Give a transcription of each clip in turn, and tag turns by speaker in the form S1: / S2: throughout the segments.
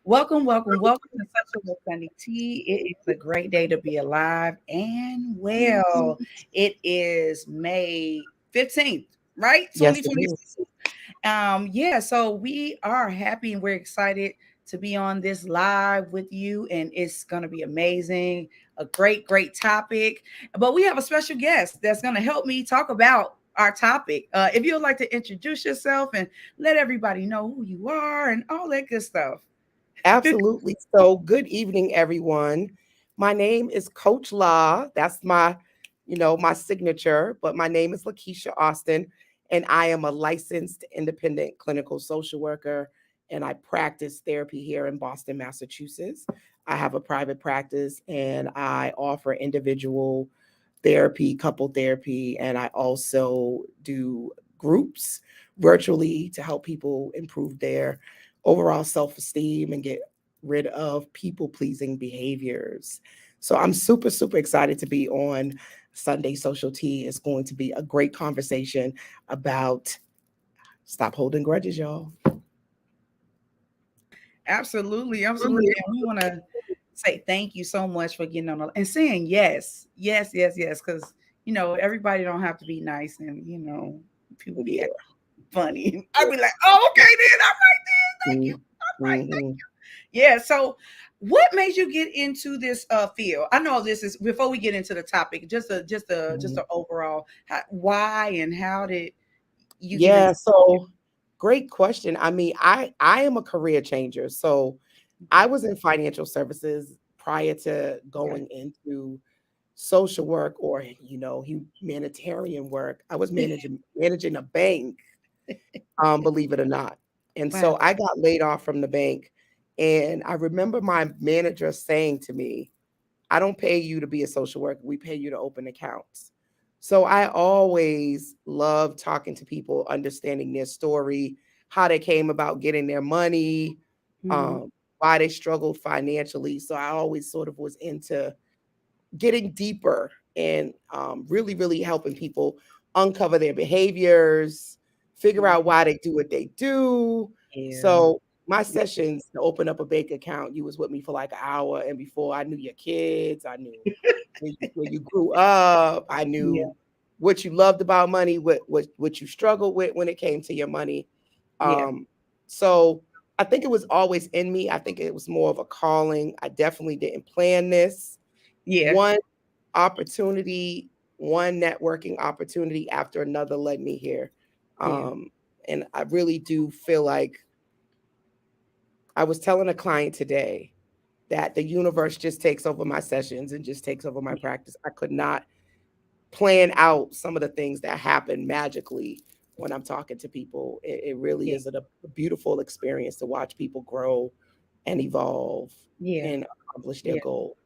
S1: Welcome to Social Sunday Tea. It is a great day to be alive and well. It is May 15th, right?
S2: Yes, it
S1: 2026.
S2: is.
S1: So we are happy and we're excited to be on this live with you, and it's gonna be amazing. A great topic. But we have a special guest that's gonna help me talk about our topic. If you'd like to introduce yourself and let everybody know who you are and all that good stuff.
S2: Absolutely. So, good evening, everyone. My name is Coach La. That's my signature, but my name is Lakeisha Austin, and I am a licensed independent clinical social worker, and I practice therapy here in Boston, Massachusetts. I have a private practice, and I offer individual therapy, couple therapy, and I also do groups virtually to help people improve their overall self-esteem and get rid of people-pleasing behaviors. So I'm super excited to be on Sunday Social Tea. It's going to be a great conversation about stop holding grudges, y'all.
S1: Absolutely. And we want to say thank you so much for getting on and saying yes. Because everybody don't have to be nice, and people be
S2: Yeah.
S1: acting funny. I'd be like, oh, okay, then, all right, then, thank you, all right, thank
S2: Mm-hmm.
S1: you. Yeah. So, what made you get into this field? I know this is before we get into the topic. Just a overall why and how did you get into?
S2: Yeah, so great question. I mean, I am a career changer. So I was in financial services prior to
S1: Okay.
S2: going into social work or humanitarian work. I was managing a bank, believe it or not. And so
S1: Wow.
S2: I got laid off from the bank. And I remember my manager saying to me, I don't pay you to be a social worker. We pay you to open accounts. So I always love talking to people, understanding their story, how they came about getting their money,
S1: Mhm.
S2: um, why they struggled financially. So I always sort of was into getting deeper and really helping people uncover their behaviors, figure out why they do what they do.
S1: Yeah.
S2: So my sessions to open up a bank account, you was with me for like an hour, and before I knew your kids, I knew where you grew up, I
S1: Yeah.
S2: knew what you loved about money, what you struggled with when it came to your money.
S1: Yeah.
S2: Um, so I think it was always in me. I think it was more of a calling. I definitely didn't plan this.
S1: Yeah.
S2: One opportunity, one networking opportunity after another led me here.
S1: Yeah.
S2: Um, and I really do feel like I was telling a client today that the universe just takes over my sessions and just takes over my practice. I could not plan out some of the things that happen magically when I'm talking to people. It really
S1: Yeah.
S2: is a beautiful experience to watch people grow and evolve
S1: Yeah.
S2: and accomplish their
S1: Yeah.
S2: goals.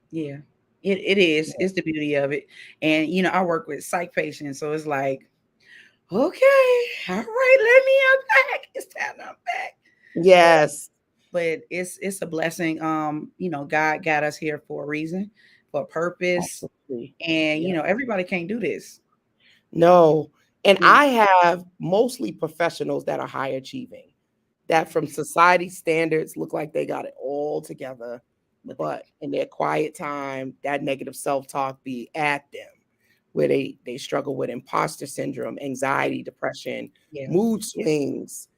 S1: Yeah. It is. It's the beauty of it. And I work with psych patients, so it's like, okay, all right, let me unpack. It's time to unpack. But
S2: Yes,
S1: it's a blessing. God got us here for a reason, for a purpose.
S2: absolutely.
S1: And
S2: Yeah.
S1: everybody can't do this.
S2: No. And
S1: Yeah.
S2: I have mostly professionals that are high achieving, that from society standards look like they got it all together,
S1: But they
S2: but in their quiet time, that negative self-talk be at them, where they struggle with imposter syndrome, anxiety, depression,
S1: yeah.
S2: mood
S1: Yeah.
S2: swings.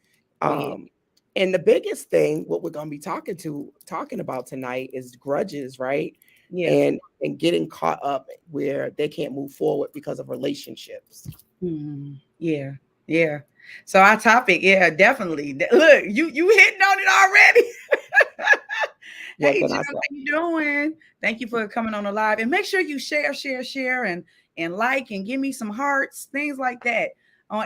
S1: Oh yeah.
S2: Um, and the biggest thing, what we're gonna be talking about tonight is grudges, right?
S1: Yeah.
S2: And getting caught up where they can't move forward because of relationships.
S1: Mhm. Yeah, yeah. So our topic, yeah, definitely. Look, you hitting on it already.
S2: What
S1: Hey,
S2: can I
S1: Jill,
S2: say?
S1: how you doing? Thank you for coming on the live, and make sure you share, and like, and give me some hearts, things like that.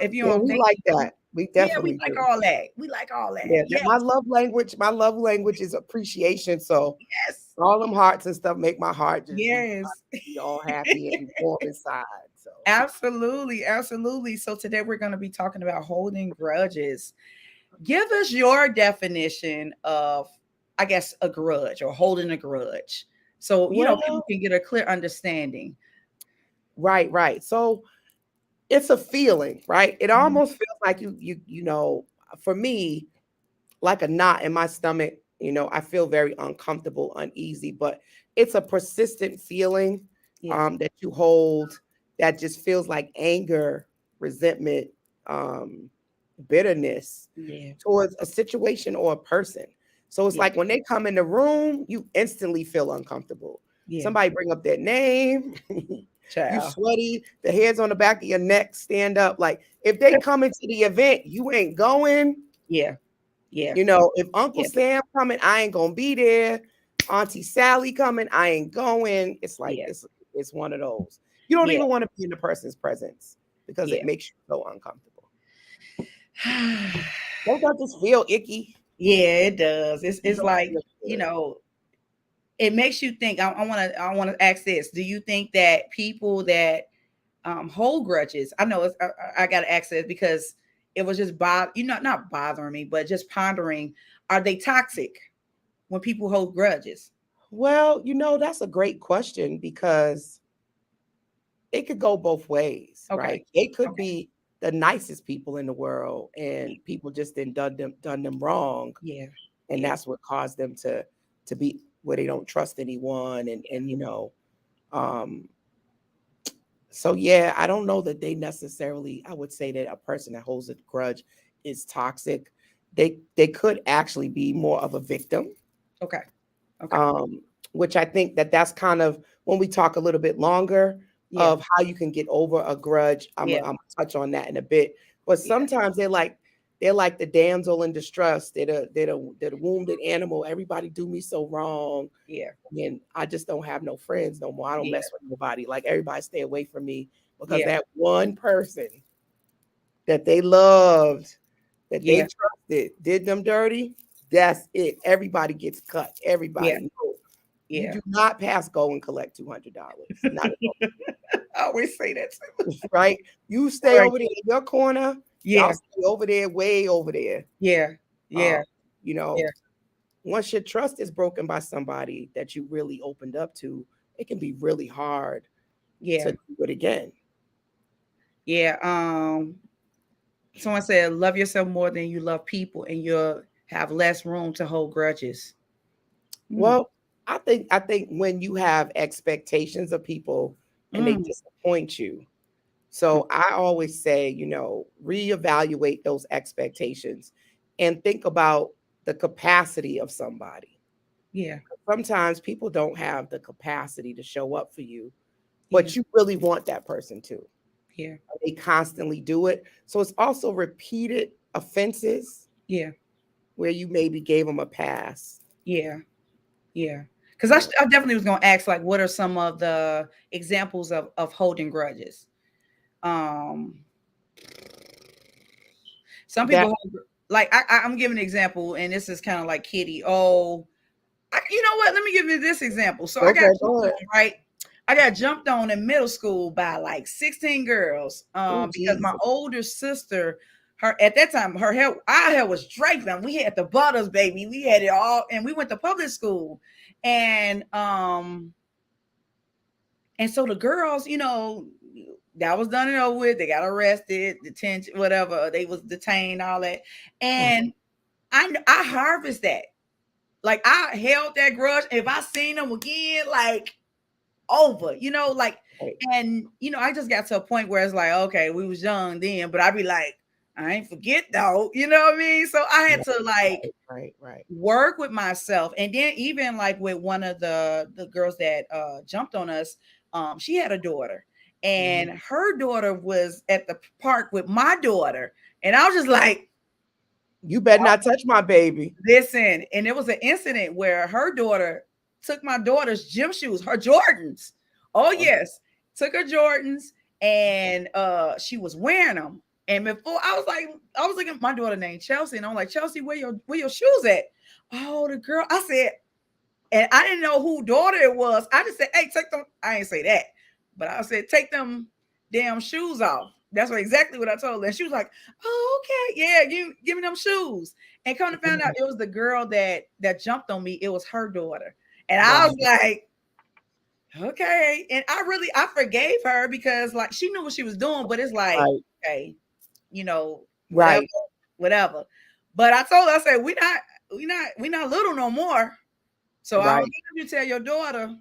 S1: If you're
S2: Yeah,
S1: on
S2: we
S1: Facebook,
S2: like that. We
S1: yeah, we
S2: definitely
S1: like
S2: do.
S1: all that. We like all that.
S2: Yeah,
S1: Yes,
S2: my love language is appreciation. So
S1: yes,
S2: all them hearts and stuff make my heart just
S1: yes.
S2: be all happy and warm inside. So
S1: Absolutely. So today we're going to be talking about holding grudges. Give us your definition of, I guess, a grudge or holding a grudge. So, people
S2: well,
S1: can get a clear understanding.
S2: right. So it's a feeling, right? It
S1: Mhm.
S2: almost feels like for me, like a knot in my stomach I feel very uncomfortable, uneasy, but it's a persistent feeling
S1: Yeah.
S2: that you hold that just feels like anger, resentment, um, bitterness
S1: Yeah.
S2: towards a situation or a person. So it's
S1: Yeah.
S2: like when they come in the room, you instantly feel uncomfortable.
S1: Yeah.
S2: Somebody bring up their name, you
S1: Child.
S2: sweaty, the hairs on the back of your neck stand up. Like if they come into the event, you ain't going.
S1: Yeah. Yeah.
S2: If Uncle
S1: Yeah.
S2: Sam coming, I ain't gonna be there. Auntie Sally coming, I ain't going. It's like
S1: Yeah.
S2: it's one of those. You don't
S1: Yeah.
S2: even want to be in the person's presence because it
S1: Yeah.
S2: makes you so uncomfortable. Don't that just feel icky?
S1: Yeah, it does.
S2: You
S1: It's
S2: don't
S1: like,
S2: feel good.
S1: it makes you think. I want to ask this. Do you think that people that hold grudges, I know I got to ask this because it was just not bothering me, but just pondering, are they toxic when people hold grudges?
S2: Well, that's a great question because it could go both ways,
S1: Okay.
S2: right? They could
S1: Okay.
S2: be the nicest people in the world and people just didn't done them wrong,
S1: Yeah.
S2: and
S1: Yeah.
S2: that's what caused them to be where they don't trust anyone, and um so yeah, I don't know that they necessarily, I would say that a person that holds a grudge is toxic. They could actually be more of a victim,
S1: Okay. Okay.
S2: um, which I think that's kind of when we talk a little bit longer
S1: Yeah.
S2: of how you can get over a grudge. I'm
S1: Yeah.
S2: gonna touch on that in a bit. But
S1: Yeah.
S2: sometimes they're like the damsel in distress. They're the wounded animal. Everybody do me so wrong,
S1: Yeah.
S2: and I just don't have no friends no more. I don't
S1: Yeah.
S2: mess with nobody. Like everybody stay away from me because
S1: Yeah.
S2: that one person that they loved, that they
S1: Yeah.
S2: trusted, did them dirty. That's it. Everybody gets cut.
S1: Yeah.
S2: Everybody. No, you
S1: Yeah.
S2: do not pass go and collect $200. Not at all,
S1: I always say that too.
S2: right? You stay
S1: Right.
S2: over there in your corner. Y'all
S1: Yeah.
S2: stay over there, way over there.
S1: Yeah.
S2: Um,
S1: Yeah.
S2: you know,
S1: Yeah.
S2: once your trust is broken by somebody that you really opened up to, it can be really hard
S1: Yeah.
S2: to do it again.
S1: Yeah. Someone said, love yourself more than you love people, and you'll have less room to hold grudges. Mm,
S2: Well, I think when you have expectations of people and they
S1: mm,
S2: disappoint you,
S1: mm,
S2: so I always say, reevaluate those expectations and think about the capacity of somebody.
S1: yeah.
S2: Sometimes people don't have the capacity to show up for you,
S1: Yeah.
S2: but you really want that person to.
S1: Yeah.
S2: They constantly do it. So it's also repeated offenses
S1: Yeah.
S2: where you maybe gave them a pass.
S1: Yeah. Yeah. Because
S2: Yeah.
S1: I definitely was going to ask, like, what are some of the examples of holding grudges? Um, some people
S2: That
S1: like I'm giving an example, and this is kind of like Kitty. Oh, you know what? Let me give you this example. So I got
S2: okay,
S1: jumped
S2: go ahead.
S1: on, right? I got jumped on in middle school by like 16 girls.
S2: Oh,
S1: Because my
S2: Jesus.
S1: older sister, her at that time, our hair was draping. We had the butters, baby. We had it all, and we went to public school. And and so the girls, that was done and over with. They got arrested, detention, whatever. They was detained, all that. And I harvest that. Like I held that grudge. If I seen them again, like over, like,
S2: Right,
S1: and I just got to a point where it's like, okay, we was young then, but I'd be like, I ain't forget though, you know what I mean? So I had
S2: right,
S1: to like
S2: right.
S1: work with myself. And then even like with one of the girls that jumped on us, she had a daughter,
S2: Mhm.
S1: and her daughter was at the park with my daughter. And I was just like,
S2: You better not touch my baby.
S1: listen, and there was an incident where her daughter took my daughter's gym shoes, her Jordans. Oh
S2: Oh,
S1: yes, took her Jordans, and she was wearing them. And before I was looking at my daughter named Chelsea, and I'm like, Chelsea, where your shoes at? Oh, the girl. I said, and I didn't know who daughter it was. I just said, hey, take them. I ain't say that, but I said, take them damn shoes off. That's exactly what I told her. And she was like, oh, okay. Yeah, give me them shoes. And come to find out
S2: mhm.
S1: it was the girl that jumped on me. It was her daughter. And I
S2: Wow.
S1: was like, okay. And I forgave her because like she knew what she was doing, but it's like,
S2: Right,
S1: okay, whatever,
S2: right.
S1: whatever. But I told her, I said, we not little no more. So I don't
S2: Right.
S1: care if you tell your daughter.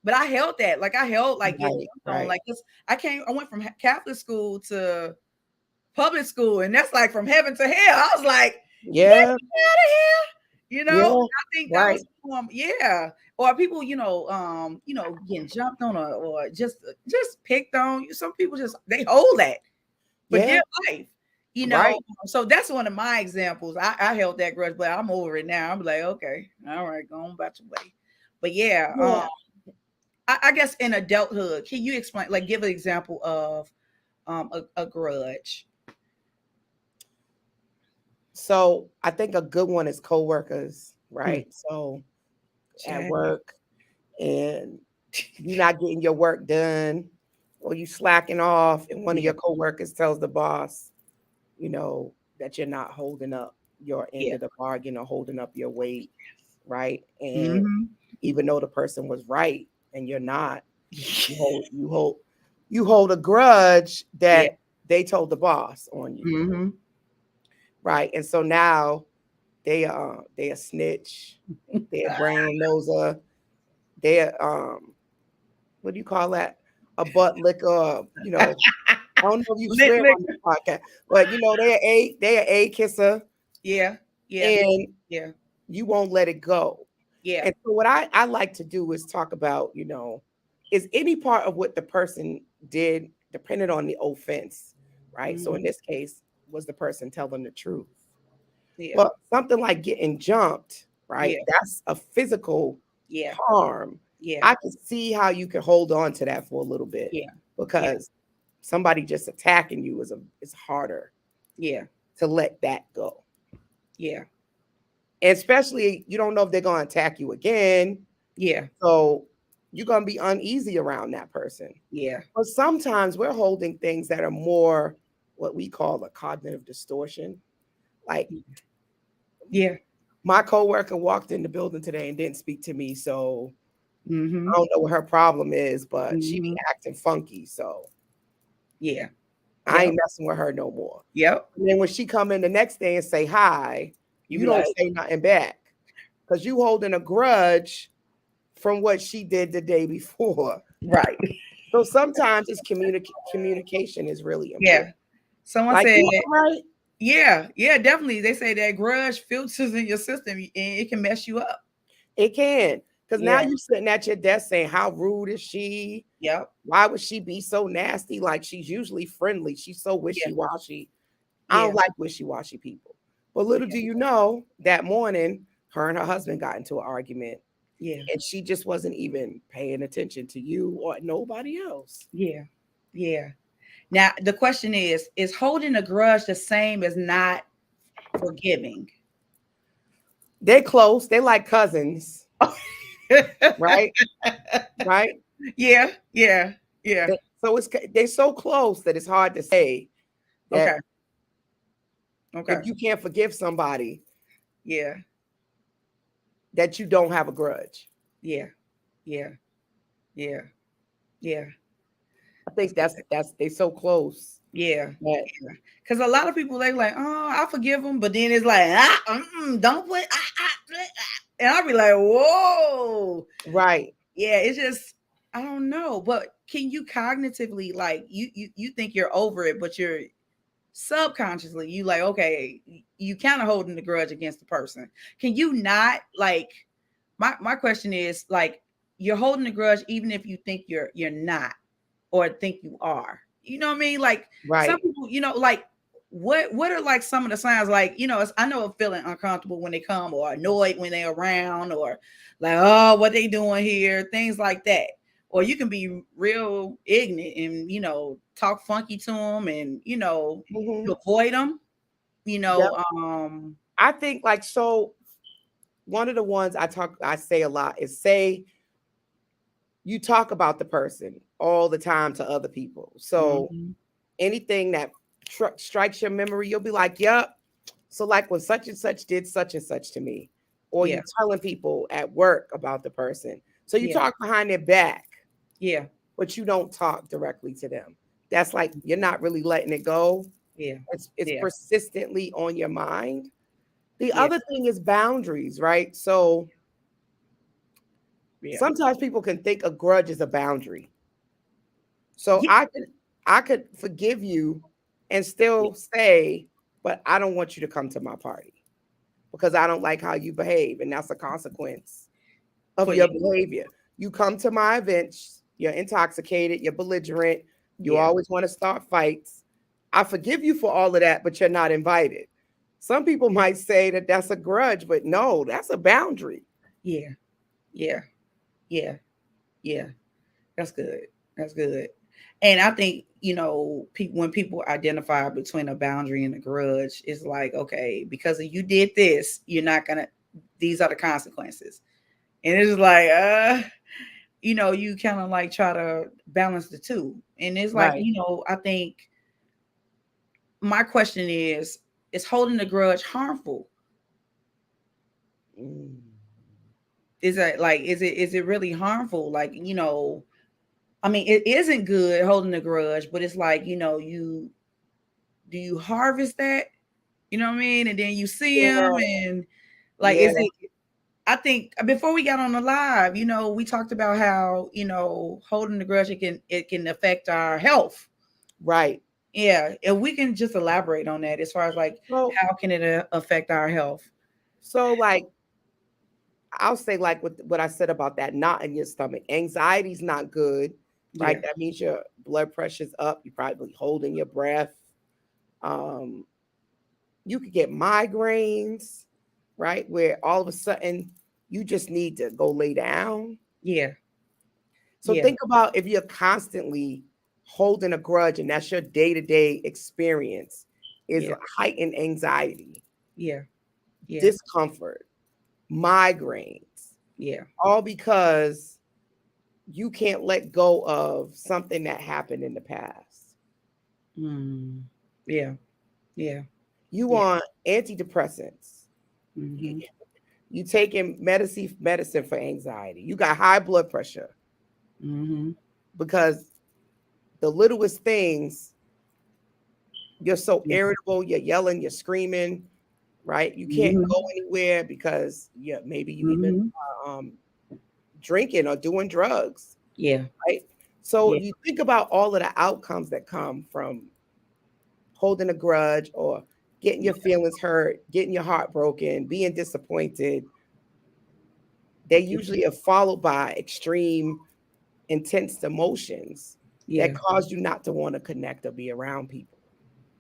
S1: But I held that. Like I held like getting
S2: Right.
S1: jumped on.
S2: Right.
S1: Like this, I went from Catholic school to public school, and that's like from heaven to hell. I was like, get
S2: Yeah.
S1: me out of here.
S2: Yeah.
S1: I think that was
S2: Right.
S1: yeah. Or people, getting jumped on or just picked on. Some people just they hold that for dear
S2: Yeah.
S1: life.
S2: Right.
S1: So that's one of my examples. I held that grudge, but I'm over it now. I'm like, okay, all right, go on about your way. But yeah,
S2: Yeah.
S1: I guess in adulthood, can you explain, like, give an example of a grudge?
S2: So I think a good one is coworkers,
S1: Hmm.
S2: right? So at
S1: Child.
S2: work, and you're not getting your work done, or you slacking off, and one of
S1: Yeah,
S2: your coworkers tells the boss, that you're not holding up your end
S1: yeah.
S2: of the bargain or holding up your weight, right? And
S1: Mm-hmm.
S2: even though the person was right and you're not, you hold you hold you hold a grudge
S1: Yeah.
S2: that they told the boss on you,
S1: Mm-hmm.
S2: right? And so now they a snitch, they a brown noser, they a what do you call that? A butt licker, I don't know if you
S1: Lick,
S2: swear
S1: lick.
S2: on this podcast, but they a kisser,
S1: Yeah, yeah,
S2: and
S1: yeah,
S2: you won't let it go.
S1: yeah.
S2: And so what I like to do is talk about, is any part of what the person did dependent on the offense, right? So in
S1: Mm-hmm.
S2: this case, was the person telling the truth?
S1: Yeah,
S2: Well, something like getting jumped, right?
S1: yeah,
S2: That's a physical
S1: yeah,
S2: harm.
S1: yeah,
S2: I can see how you can hold on to that for a little bit
S1: yeah, yeah,
S2: because somebody just attacking you is harder
S1: yeah,
S2: to let that go.
S1: yeah,
S2: And especially you don't know if they're going to attack you again.
S1: yeah,
S2: So you're going to be uneasy around that person.
S1: yeah,
S2: But sometimes we're holding things that are more what we call a cognitive distortion. Like
S1: yeah.
S2: my coworker walked in the building today and didn't speak to me. So
S1: Mm-hmm.
S2: I don't know what her problem is, but she be
S1: Mm-hmm.
S2: acting funky. So
S1: Yeah.
S2: I
S1: Yep.
S2: ain't messing with her no more.
S1: Yep.
S2: And then when she come in the next day and say hi,
S1: You
S2: you
S1: be
S2: don't
S1: like,
S2: say nothing back because you holding a grudge from what she did the day before.
S1: right.
S2: So sometimes it's communication is really
S1: Yeah.
S2: important.
S1: Someone
S2: Like,
S1: said,
S2: you all right?
S1: yeah, yeah, definitely. They say that grudge filters in your system and it can mess you up.
S2: It can. Because now
S1: Yeah.
S2: you sitting at your desk saying, how rude is she?
S1: Yep.
S2: Why would she be so nasty? Like she's usually friendly. She's so
S1: Yeah.
S2: wishy-washy. I
S1: Yeah.
S2: don't like wishy-washy people. But little
S1: Yeah.
S2: do you know, that morning, her and her husband got into an argument,
S1: Yeah.
S2: and she just wasn't even paying attention to you or nobody else.
S1: Yeah. Yeah. Now the question is holding a grudge the same as not forgiving?
S2: They're close. They're like cousins, right? Right?
S1: Yeah. Yeah. Yeah.
S2: So they're so close that it's hard to say that
S1: Okay.
S2: if
S1: Okay.
S2: you can't forgive somebody,
S1: Yeah.
S2: that you don't have a grudge.
S1: Yeah. Yeah. Yeah. Yeah.
S2: I think that's they so close
S1: Yeah.
S2: that
S1: Because a lot of people they like, oh, I forgive them, but then it's like, don't put, and I'll be like, whoa,
S2: right.
S1: yeah, it's just, I don't know, but can you cognitively like you think you're over it, but you're subconsciously you like, okay, you kind of holding the grudge against the person. Can you not like? My question is like, you're holding the grudge even if you think you're not or think you are. You know what I mean? Like some
S2: Right.
S1: people, like what are like some of the signs? Like, I know of feeling uncomfortable when they come or annoyed when they're around or like, oh, what they doing here, things like that. Or you can be real ignorant and talk funky to them and
S2: Hmm.
S1: you avoid them. You
S2: Yep.
S1: know,
S2: I think like so one of the ones I say a lot is say you talk about the person all the time to other people. So
S1: mhm,
S2: anything that strikes your memory, you'll be like, "Yep." So like when such and such did such and such to me, or
S1: yeah,
S2: you telling people at work about the person. So you
S1: yeah,
S2: talk behind their back,
S1: yeah,
S2: but you don't talk directly to them. That's like you're not really letting it go.
S1: yeah,
S2: It's
S1: yeah,
S2: persistently on your mind. The
S1: Yeah.
S2: other thing is boundaries, right? So
S1: Yeah.
S2: sometimes people can think a grudge is a boundary. So
S1: Yeah.
S2: I could forgive you and
S1: Yeah.
S2: still say, but I don't want you to come to my party because I don't like how you behave, and that's a consequence of
S1: For
S2: your
S1: you.
S2: behavior. You come to my events, you're intoxicated, you're belligerent, you
S1: Yeah.
S2: always want to start fights. I forgive you for all of that, but you're not invited. Some people might say that that's a grudge, but no, that's a boundary.
S1: Yeah. Yeah. Yeah. Yeah. That's good. That's good. And I think, people when people identify between a boundary and a grudge, it's like, okay, because you did this, you're not gonna these are the consequences. And it's like, you kind of like try to balance the two. And it's like,
S2: Right.
S1: I think my question is holding a grudge harmful?
S2: Mm.
S1: Is that like is it really harmful? Like, I mean, it isn't good holding a grudge, but it's like, you do you harvest that? You know what I mean? And then you see
S2: Yeah.
S1: him and like
S2: Yeah.
S1: is it I think before we got on the live, we talked about how, holding the grudge it can affect our health.
S2: Right.
S1: Yeah, and we can just elaborate on that as far as like
S2: So,
S1: how can it affect our health?
S2: like, I'll say like what I said about that knot in your stomach. Anxiety's not good,
S1: Yeah,
S2: right? That means your blood pressure's up. You're probably holding your breath. Um, you could get migraines, right? Where all of a sudden you just need to go lay down.
S1: yeah,
S2: So
S1: yeah,
S2: think about if you're constantly holding a grudge and that's your day-to-day experience is
S1: yeah,
S2: heightened anxiety,
S1: yeah, yeah,
S2: discomfort, migraines,
S1: yeah,
S2: all because you can't let go of something that happened in the past.
S1: mm, yeah, yeah,
S2: You
S1: yeah,
S2: want antidepressants. You,
S1: mm-hmm,
S2: you taking medicine for anxiety. You got high blood pressure
S1: mm-hmm,
S2: because the littlest things, you're so
S1: yeah,
S2: irritable, you're yelling, you're screaming, right? You can't
S1: mm-hmm,
S2: go anywhere because maybe you even
S1: mm-hmm,
S2: um, drinking or doing drugs,
S1: yeah,
S2: right? So
S1: yeah,
S2: if you think about all of the outcomes that come from holding a grudge or getting your
S1: yeah,
S2: feelings hurt, getting your heart broken, being disappointed, they
S1: yeah,
S2: usually are followed by extreme, intense emotions
S1: yeah.
S2: that cause you not to want to connect or be around people.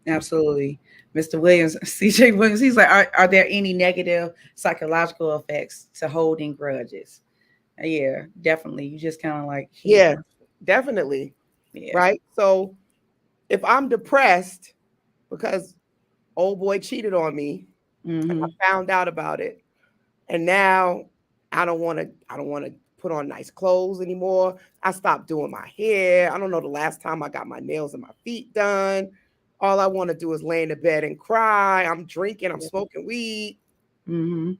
S1: Absolutely. Mr. Williams, CJ Williams, he's like, are there any negative psychological effects to holding grudges? Yeah, definitely. You just kind of like hit.
S2: Yeah, definitely.
S1: Yeah.
S2: Right. So if I'm depressed because old boy cheated on me and
S1: Mm-hmm.
S2: I found out about it, and now I don't want to put on nice clothes anymore. I stopped doing my hair. I don't know the last time I got my nails and my feet done. All I want to do is lay in the bed and cry. I'm drinking, I'm
S1: Yeah.
S2: smoking weed.
S1: Mm-hmm.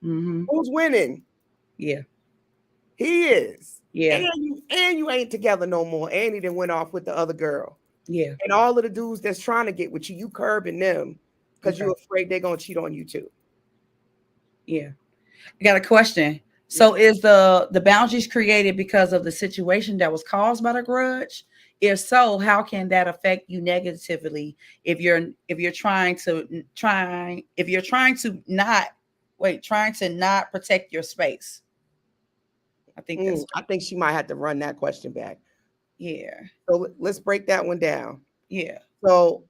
S1: Mm-hmm.
S2: Who's winning?
S1: Yeah.
S2: He is.
S1: Yeah.
S2: And you ain't together no more. And he done went off with the other girl.
S1: Yeah.
S2: And all of the dudes that's trying to get with you, you curbing them because
S1: Okay.
S2: you're afraid they're gonna cheat on you too.
S1: Yeah. I got a question.
S2: Yeah.
S1: So is the boundaries created because of the situation that was caused by the grudge? If so, how can that affect you negatively if you're trying to not trying to not protect your space? I think that's
S2: I think she might have to run that question back.
S1: yeah.
S2: So let's break that one down.
S1: Yeah.
S2: So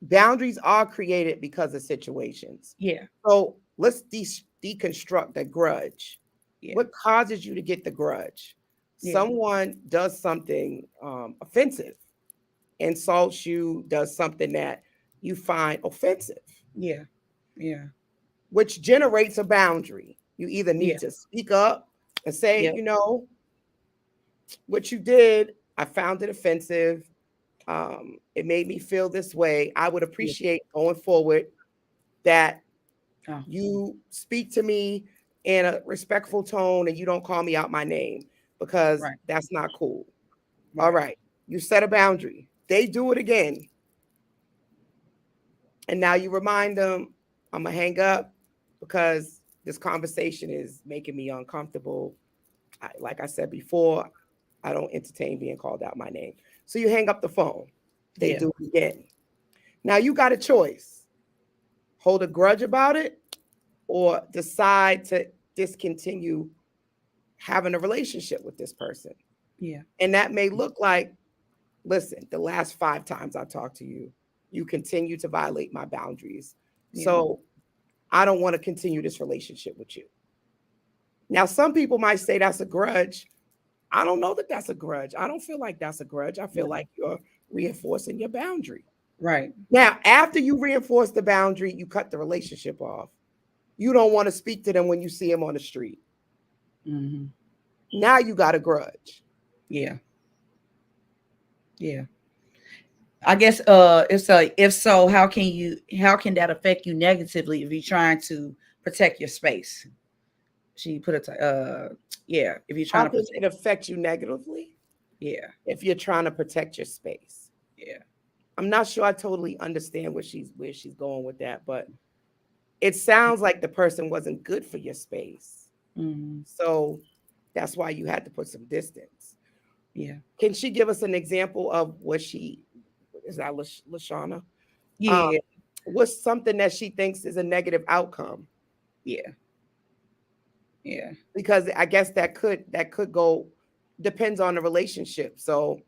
S2: boundaries are created because of situations.
S1: Yeah.
S2: So let's deconstruct the grudge.
S1: Yeah.
S2: What causes you to get the grudge?
S1: Yeah.
S2: Someone does something offensive, insults you, does something that you find offensive,
S1: Yeah. Yeah.
S2: which generates a boundary. You either
S1: Yeah.
S2: need to speak up and say,
S1: Yep.
S2: what you did, I found it offensive. It made me feel this way. I would
S1: Yeah.
S2: appreciate going forward that
S1: Oh,
S2: you speak to me in a respectful tone and you don't call me out my name because
S1: right.
S2: that's not cool. All
S1: Right.
S2: right. You set a boundary. They do it again. And now you remind them, I'm gonna hang up because this conversation is making me uncomfortable. Like I said before, I don't entertain being called out my name. So you hang up the phone. They
S1: Yeah.
S2: do it again. Now you got a choice: hold a grudge about it, or decide to discontinue having a relationship with this person.
S1: Yeah.
S2: And that may look like, listen, the last 5 times I talked to you, you continue to violate my boundaries.
S1: Yeah.
S2: So I don't want to continue this relationship with you. Now, some people might say that's a grudge. I don't know that that's a grudge. I don't feel like that's a grudge. I feel
S1: No.
S2: like you're reinforcing your boundary.
S1: Right.
S2: Now, after you reinforce the boundary, you cut the relationship off. You don't want to speak to them when you see them on the street.
S1: Hmm.
S2: Now you got a grudge.
S1: Yeah. Yeah. I guess if so, how can that affect you negatively if you're trying to protect your space? She put it to yeah, if you're trying
S2: How
S1: to
S2: can
S1: protect.
S2: it affect you negatively
S1: Yeah.
S2: if you're trying to protect your space?
S1: Yeah.
S2: I'm not sure I totally understand where she's going with that, but it sounds like the person wasn't good for your space.
S1: Hmm.
S2: So that's why you had to put some distance.
S1: Yeah.
S2: Can she give us an example of what she is that Lashana? Um,
S1: Yeah.
S2: what's something that she thinks is a negative outcome?
S1: Yeah. Yeah.
S2: Because I guess that could go depends on the relationship. So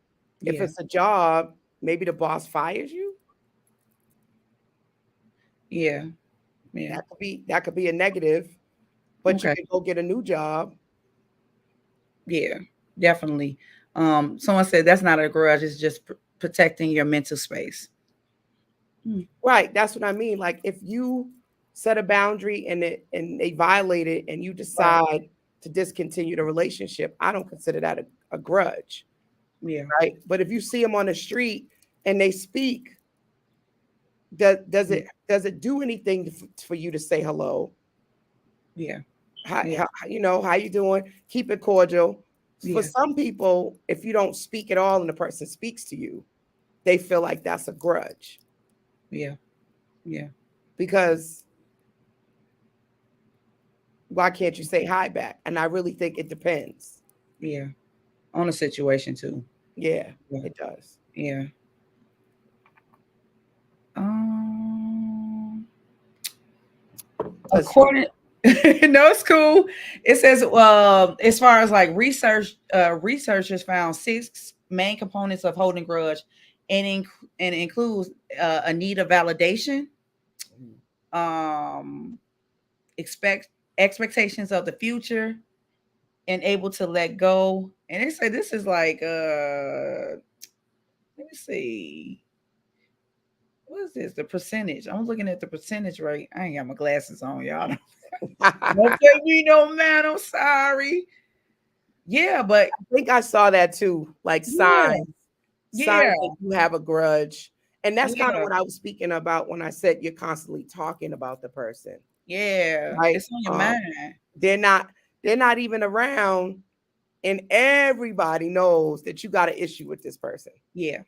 S2: if
S1: Yeah.
S2: it's a job, maybe the boss fires you.
S1: Yeah. Yeah.
S2: That could be a negative, but you
S1: Okay.
S2: can go get a new job.
S1: Yeah. Definitely. Someone said that's not a grudge, it's just protecting your mental space. Mm.
S2: Right. That's what I mean. Like if you set a boundary and they violate it and you
S1: Right.
S2: decide to discontinue the relationship, I don't consider that a grudge.
S1: Yeah.
S2: Right. But if you see them on the street and they speak, does it do anything for you to say hello?
S1: Yeah. Yeah.
S2: How you doing? Keep it cordial. For
S1: Yeah.
S2: some people, if you don't speak at all and the person speaks to you, they feel like that's a grudge
S1: Yeah. Yeah.
S2: because why can't you say hi back? And I really think it depends.
S1: Yeah. On a situation too.
S2: Yeah,
S1: Yeah.
S2: it does.
S1: Yeah. Um,
S2: Because
S1: according, no, it's cool. It says, as far as like researchers found six main components of holding grudge, and and it includes a need of validation, um, expect expectations of the future, and able to let go. And they say this is like, let me see. What is this? The percentage. I'm looking at the percentage rate. I ain't got my glasses on, y'all. Don't
S2: I
S1: pay me no man. I'm sorry. Yeah, but
S2: think I saw that too, like
S1: yeah,
S2: signs
S1: yeah,
S2: that you have a grudge. And that's kind of
S1: yeah,
S2: what I was speaking about when I said you're constantly talking about the person,
S1: yeah.
S2: right?
S1: It's on your mind.
S2: They're not they're not even around, and everybody knows that you got an issue with this person.
S1: Yeah,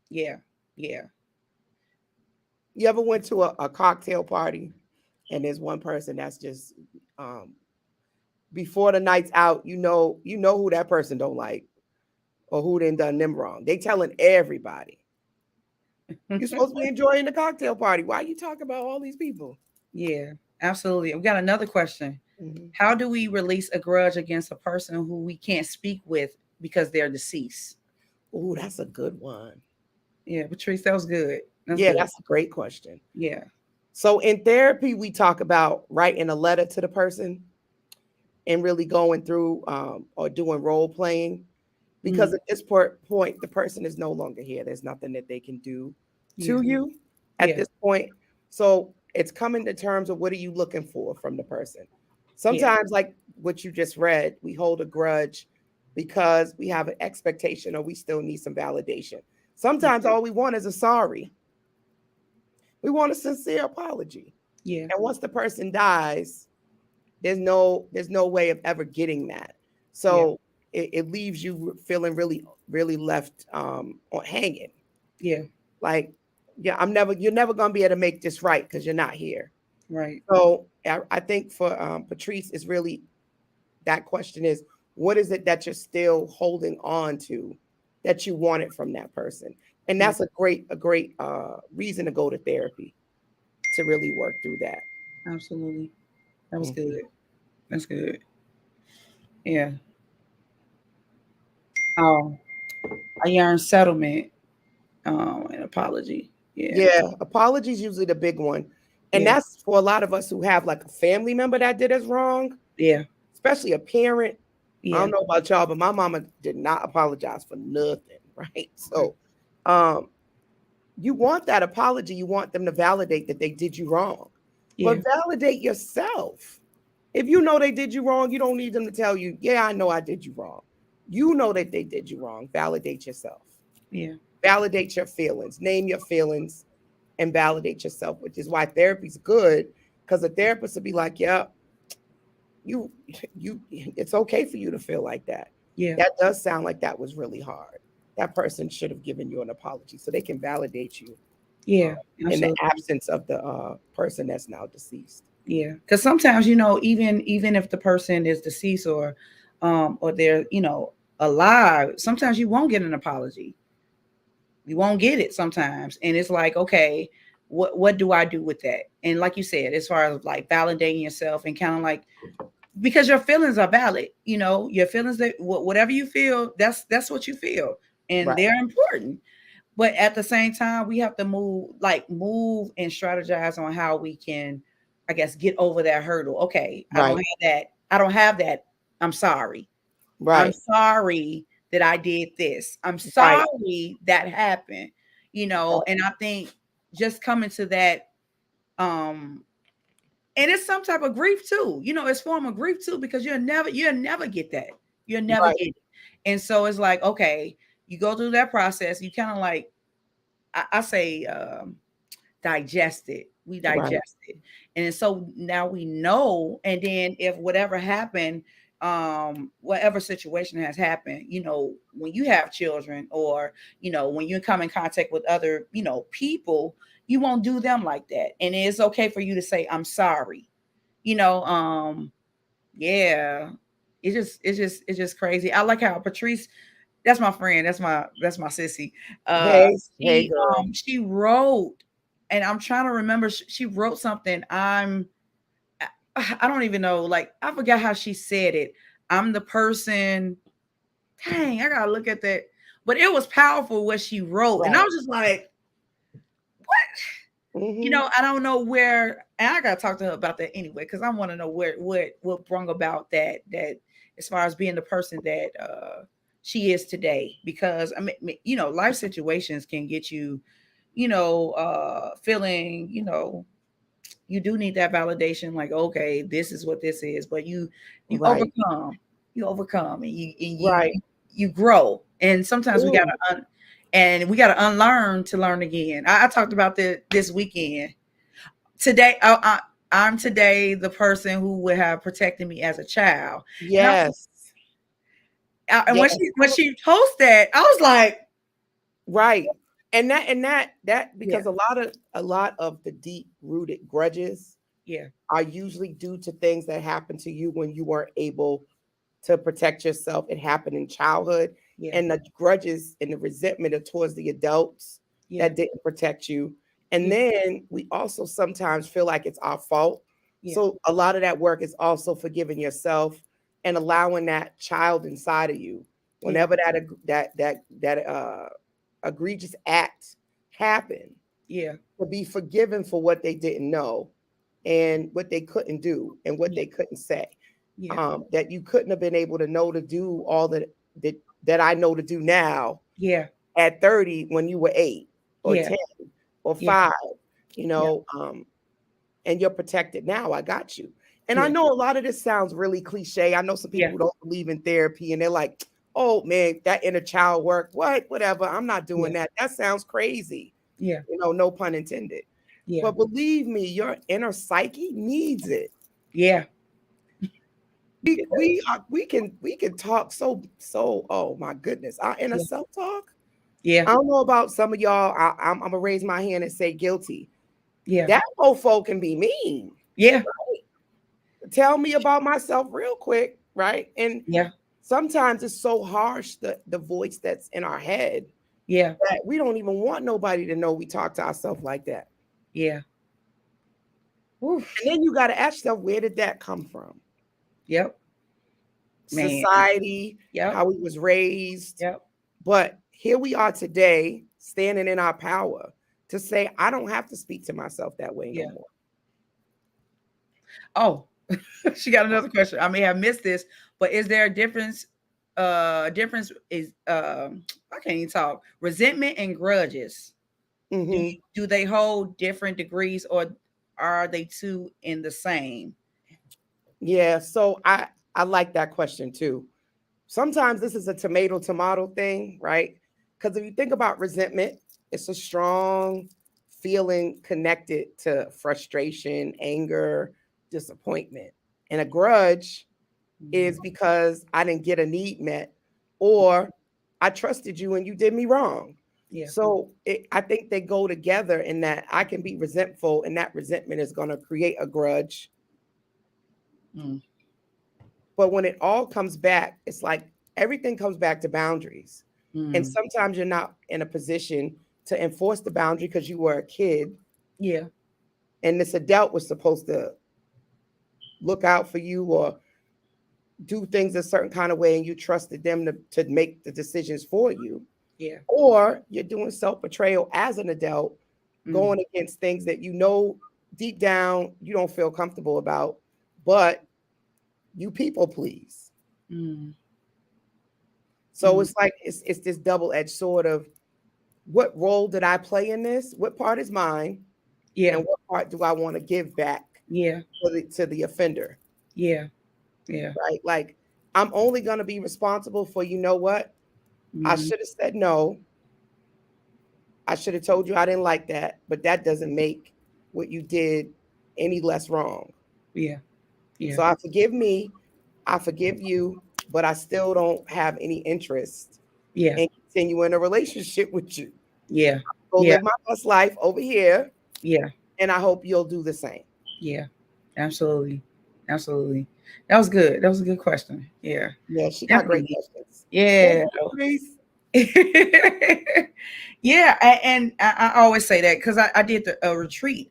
S1: yeah, yeah,
S2: You ever went to a cocktail party and there's one person that's just um, before the night's out, you know who that person don't like or who done them wrong. They telling everybody. You're supposed to be enjoying the cocktail party. Why you talk about all these people?
S1: yeah. Absolutely. We got another question.
S2: Hmm.
S1: How do we release a grudge against a person who we can't speak with because they're deceased?
S2: Oh, that's a good one.
S1: Yeah, Patrice, that was good. That's
S2: Yeah,
S1: good.
S2: that's a great question.
S1: Yeah,
S2: So in therapy, we talk about writing a letter to the person and really going through or doing role playing because
S1: mm,
S2: at this point, the person is no longer here. There's nothing that they can do
S1: yeah,
S2: to you at
S1: yeah,
S2: this point. So it's coming to terms of what are you looking for from the person.
S1: yeah,
S2: Sometimes, like what you just read, we hold a grudge because we have an expectation or we still need some validation.
S1: yeah,
S2: Sometimes all we want is a sorry. We want a sincere apology.
S1: yeah,
S2: And once the person dies, there's no way of ever getting that.
S1: yeah,
S2: So it leaves you feeling really really left on hanging.
S1: yeah,
S2: Like, yeah, you're never gonna be able to make this right because you're not here.
S1: Right.
S2: So I think for Patrice is really that question is, what is it that you're still holding on to that you wanted from that person? And
S1: Yeah.
S2: that's a great reason to go to therapy to really work through that.
S1: Absolutely. That was
S2: Mhm.
S1: good. That's good. Yeah. Oh, a yarn settlement. An apology. Yeah.
S2: Yeah, apology is usually the big one. And
S1: Yeah.
S2: that's for a lot of us who have like a family member that did us wrong,
S1: Yeah.
S2: especially a parent. I
S1: Yeah.
S2: don't know about y'all, but my mama did not apologize for nothing, right?
S1: Right.
S2: So um you want that apology, you want them to validate that they did you wrong.
S1: Yeah.
S2: But validate yourself. If you know they did you wrong, you don't need them to tell you, yeah, I know I did you wrong. You know that they did you wrong. Validate yourself.
S1: Yeah.
S2: Validate your feelings. Name your feelings and validate yourself, which is why therapy's good. Because a therapist will be like, yeah, you it's okay for you to feel like that.
S1: Yeah.
S2: That does sound like that was really hard. That person should have given you an apology so they can validate you uh,
S1: Yeah.
S2: in the
S1: Absolutely.
S2: absence of the person that's now deceased.
S1: Yeah. Because sometimes, even if the person is deceased or they're, alive, sometimes you won't get an apology. You won't get it sometimes. And it's like, okay, what do I do with that? And like you said, as far as like validating yourself and kind of like, because your feelings are valid, your feelings, that whatever you feel, that's what you feel, and
S2: Right,
S1: they're important. But at the same time, we have to move and strategize on how we can, I guess, get over that hurdle. Okay, I don't
S2: right,
S1: have that. I don't have that. I'm sorry. I'm
S2: right,
S1: sorry that I did this. I'm
S2: right,
S1: sorry that happened. And I think just coming to that, um, and it's some type of grief too. It's form of grief too, because you'll never get that. You'll never
S2: right,
S1: get it. And so it's like, okay, you go through that process, you kind of like, I say, digest it. We
S2: right,
S1: digest it. And so now we know. And then if whatever happened, whatever situation has happened, when you have children, or, when you come in contact with other, people, you won't do them like that. And it's okay for you to say, I'm sorry. You know, yeah. It's just crazy. I like how Patrice, that's my friend. That's my sissy.
S2: hey, hey,
S1: She
S2: girl.
S1: she wrote, and I'm trying to remember. She wrote something. I don't even know. Like, I forgot how she said it. I'm the person. Dang, I gotta look at that. But it was powerful what she wrote, and I
S2: Right.
S1: was just like, what?
S2: Hmm.
S1: I don't know where, and I gotta talk to her about that anyway, because I want to know where what brought about that as far as being the person that she is today. Because life situations can get you, feeling, you do need that validation, like, okay, this is what this is, but you
S2: Right,
S1: overcome, and
S2: right.
S1: you grow, and sometimes
S2: Ooh,
S1: we gotta unlearn to learn again. I talked about this weekend. Today, I'm today the person who would have protected me as a child, and
S2: yes,
S1: and when
S2: yes.
S1: she posted that, I was like,
S2: Right. And that
S1: yeah,
S2: because a lot of the deep rooted grudges
S1: yeah,
S2: are usually due to things that happened to you when you weren't able to protect yourself. It happened in childhood,
S1: yeah,
S2: and the grudges and the resentment are towards the adults
S1: yeah,
S2: that didn't protect you. And
S1: yeah,
S2: then we also sometimes feel like it's our fault.
S1: yeah,
S2: So a lot of that work is also forgiving yourself and allowing that child inside of you,
S1: yeah,
S2: whenever that egregious act happened,
S1: yeah,
S2: to be forgiven for what they didn't know and what they couldn't do and what
S1: yeah,
S2: they couldn't say.
S1: yeah,
S2: That you couldn't have been able to know to do all that that I know to do now
S1: yeah,
S2: at 30 when you were 8 or
S1: yeah,
S2: 10 or
S1: yeah,
S2: 5, you
S1: yeah,
S2: know, and you're protected now. I got you. And I
S1: yeah,
S2: know a lot of this sounds really cliche. I know some
S1: yeah,
S2: people who don't believe in therapy and they're like, oh man, that inner child work, what, whatever. I'm not
S1: yeah,
S2: doing that. That sounds crazy.
S1: yeah,
S2: No pun intended.
S1: yeah,
S2: But believe me, your inner psyche needs it.
S1: yeah,
S2: We can talk so, oh my goodness, our inner
S1: yeah,
S2: self talk.
S1: yeah,
S2: I don't know about some of y'all. I'm gonna raise my hand and say guilty.
S1: yeah,
S2: That mofo can be mean.
S1: Yeah.
S2: Tell me about myself real quick, right? And
S1: Yeah.
S2: sometimes it's so harsh, the voice that's in our head,
S1: Yeah.
S2: that we don't even want nobody to know we talk to ourselves like that.
S1: Yeah.
S2: And
S1: Oof.
S2: then you got to ask yourself, where did that come from?
S1: Yep. Man.
S2: Society,
S1: Yep.
S2: how we was raised.
S1: Yep.
S2: But here we are today, standing in our power to say, I don't have to speak to myself that way no
S1: Yeah.
S2: more.
S1: Oh, she got another question. I may have missed this, but is there a difference? Difference is I can't even talk. Resentment and grudges. Do
S2: Hmm.
S1: you, do they hold different degrees, or are they two in the same?
S2: Yeah, so I like that question too. Sometimes this is a tomato thing, right? Because if you think about resentment, it's a strong feeling connected to frustration, anger, disappointment. And a grudge
S1: Mhm.
S2: is because I didn't get a need met, or I trusted you and you did me wrong.
S1: Yeah.
S2: So I think they go together in that I can be resentful, and that resentment is going to create a grudge.
S1: Mm.
S2: But when it all comes back, it's like everything comes back to boundaries. And
S1: Mm.
S2: sometimes you're not in a position to enforce the boundary because you were a kid,
S1: Yeah.
S2: and this adult was supposed to look out for you or do things a certain kind of way, and you trusted them to make the decisions for you.
S1: Yeah.
S2: Or you're doing self betrayal as an adult,
S1: Mm.
S2: going against things that you know deep down you don't feel comfortable about, but you people please.
S1: Mm.
S2: So
S1: Mm.
S2: it's like it's this double edged sword of, what role did I play in this? What part is mine?
S1: Yeah.
S2: And what part do I want to give back
S1: Yeah.
S2: to the offender?
S1: Yeah. Yeah.
S2: Right? Like, I'm only going to be responsible for, you know what? I
S1: Mm.
S2: should have said no. I should have told you I didn't like that, but that doesn't make what you did any less wrong.
S1: Yeah. Yeah.
S2: So I forgive me, I forgive you, but I still don't have any interest
S1: Yeah.
S2: in continuing a relationship with you.
S1: Yeah.
S2: Go
S1: Yeah.
S2: live my best life over here,
S1: Yeah.
S2: and I hope you'll do the same.
S1: Yeah. Absolutely. Absolutely. That was good. That was a good question. Yeah.
S2: Yeah, she got great
S1: Definitely.
S2: questions. More
S1: Yeah.
S2: boundaries.
S1: Yeah, and I always say that because I did a retreat,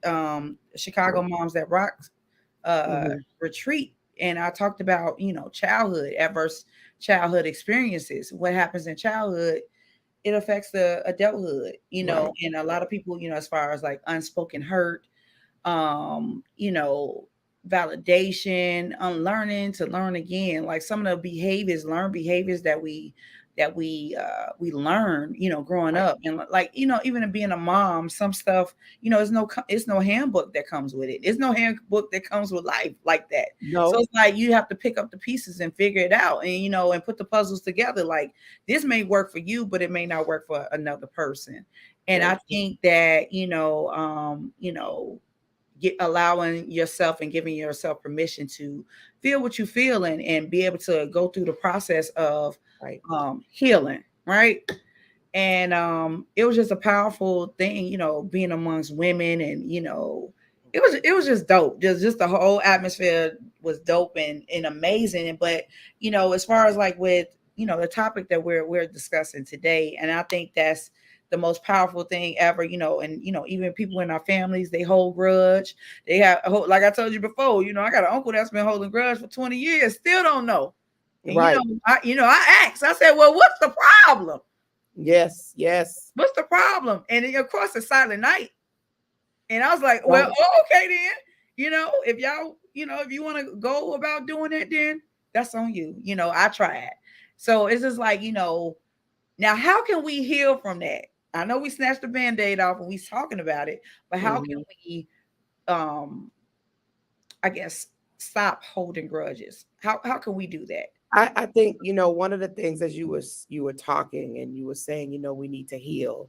S1: Chicago Moms That Rock
S2: Mhm.
S1: retreat, and I talked about childhood, adverse childhood experiences. What happens in childhood, it affects the adulthood,
S2: Right.
S1: and a lot of people, as far as like unspoken hurt, um, you know, validation, unlearning to learn again. Like some of the behaviors, learned behaviors that we learn, growing
S2: Right.
S1: up, and like even in being a mom, some stuff, it's no handbook that comes with it. It's no handbook that comes with life like that. So
S2: No.
S1: it's like you have to pick up the pieces and figure it out, and and put the puzzles together. Like this may work for you, but it may not work for another person. And
S2: Very
S1: I
S2: true.
S1: think that get allowing yourself and giving yourself permission to feel what you feel, and be able to go through the process of
S2: Right.
S1: healing, right? And it was just a powerful thing, being amongst women, and it was just dope. Just the whole atmosphere was dope and amazing. But as far as like with the topic that we're discussing today, and I think that's the most powerful thing ever. And even people in our families, they hold grudge. They have, like I told you before, I got an uncle that's been holding grudge for 20 years, still don't know. And
S2: Right.
S1: I asked, I said, well, what's the problem?
S2: Yes. Yes.
S1: What's the problem? And then, of course, it's Silent Night. And I was like, well,
S2: Right.
S1: okay then. If y'all, if you want to go about doing it, then that's on you. I tried. So it's just like, now how can we heal from that? I know we snatched the band-aid off and we talking about it, but how can
S2: Mhm.
S1: we um I guess stop holding grudges? How can we do that?
S2: I think, one of the things, as you were talking and you were saying, we need to heal,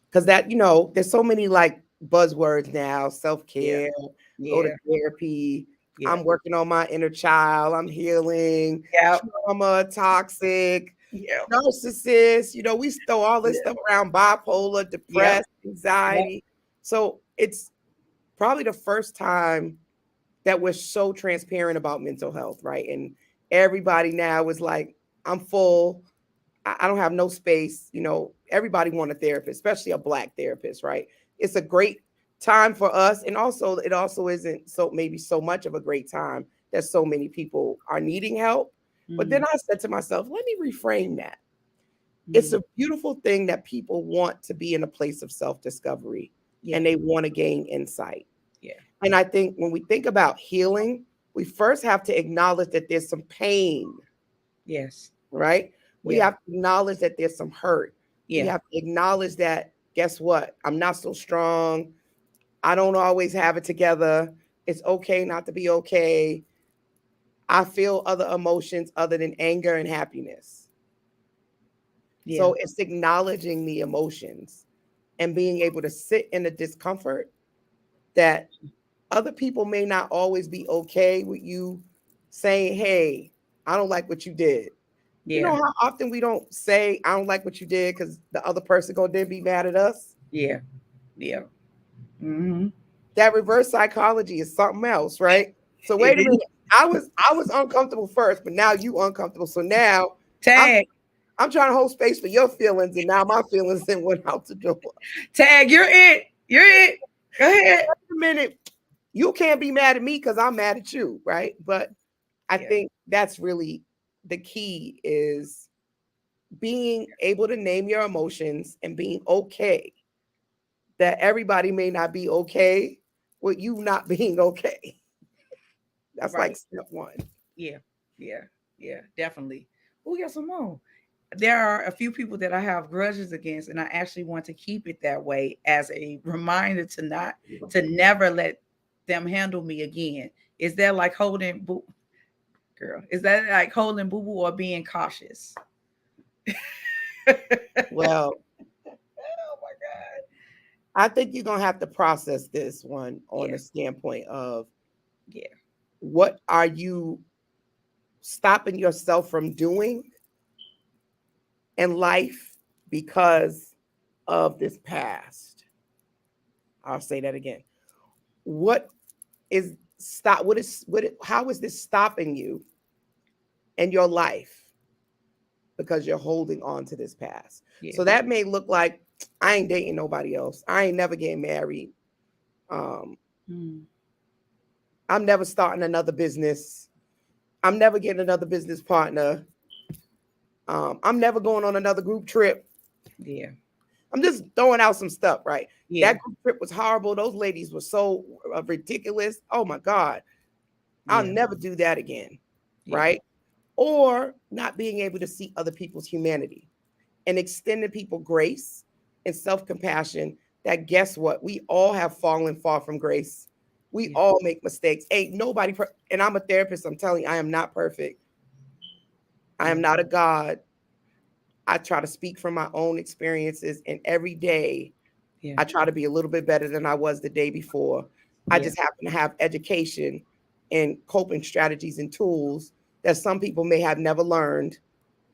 S2: because that, there's so many like buzzwords now:
S1: Yeah,
S2: self-care, go to
S1: yeah,
S2: therapy,
S1: yeah,
S2: I'm working on my inner child, I'm healing,
S1: yeah,
S2: trauma, toxic,
S1: yeah,
S2: narcissist. We throw all this
S1: yeah,
S2: stuff around: bipolar,
S1: yeah,
S2: depressed,
S1: yeah,
S2: anxiety. So it's probably the first time that we're so transparent about mental health, right? And everybody now is like, I'm full. I don't have no space. Everybody want a therapist, especially a Black therapist, right? It's a great time for us. And also, it also isn't maybe so much of a great time that so many people are needing help. But then
S1: Mm,
S2: I said to myself, let me reframe that. It's
S1: mm,
S2: a beautiful thing that people want to be in a place of self discovery
S1: yeah,
S2: and they want to gain insight.
S1: yeah,
S2: And I think when we think about healing, we first have to acknowledge that there's some pain,
S1: yes,
S2: right? We
S1: yeah,
S2: have to acknowledge that there's some hurt. We
S1: yeah,
S2: have to acknowledge that, guess what? I'm not so strong. I don't always have it together. It's okay not to be okay. I feel other emotions other than anger and happiness.
S1: yeah,
S2: So it's acknowledging the emotions and being able to sit in the discomfort that other people may not always be okay with you saying, hey, I don't like what you did. You
S1: yeah,
S2: know how often we don't say, I don't like what you did because the other person gonna then be mad at us?
S1: yeah, yeah. Mm-hmm.
S2: That reverse psychology is something else, right? So
S1: It
S2: wait a minute.
S1: is.
S2: I was uncomfortable first, but now you uncomfortable. So now I'm
S1: Tag,
S2: I'm trying to hold space for your feelings, and now my feelings then went out the door. Wait
S1: tag, you're it. You're it. Go ahead.
S2: a minute. You can't be mad at me because I'm mad at you, right? But I
S1: Yeah,
S2: think that's really the key is being able to name your emotions and being okay that everybody may not be okay with you not being okay. That's like
S1: right.
S2: step one.
S1: Yeah, yeah, yeah, definitely. Oh, got some more. There are a few people that I have grudges against, and I actually want to keep it that way as a reminder to never let them handle me again. Is that like holding boo girl? Is that like holding boo boo or being cautious? Oh
S2: Well,
S1: my god.
S2: I think you're gonna have to process this one on
S1: Yeah,
S2: the standpoint of
S1: yeah,
S2: what are you stopping yourself from doing in life because of this past. I'll say that again. What is stop how is this stopping you in your life because you're holding on to this past?
S1: yeah.
S2: So that may look like I ain't dating nobody else. I ain't never getting married. Um,
S1: Mm,
S2: I'm never starting another business. I'm never getting another business partner. I'm never going on another group trip.
S1: yeah,
S2: I'm just throwing out some stuff, right?
S1: yeah,
S2: That group trip was horrible. Those ladies were so ridiculous. Oh my God. I'll
S1: yeah,
S2: never do that again,
S1: yeah,
S2: right? Or not being able to see other people's humanity and extending people grace and self compassion. That guess what? We all have fallen far from grace. We
S1: yeah,
S2: all make mistakes. Ain't nobody, and I'm a therapist. I'm telling you, I am not perfect. I am
S1: yeah,
S2: not a God. I try to speak from my own experiences, and every day
S1: yeah,
S2: I try to be a little bit better than I was the day before. I
S1: yeah,
S2: just happen to have education and coping strategies and tools that some people may have never learned,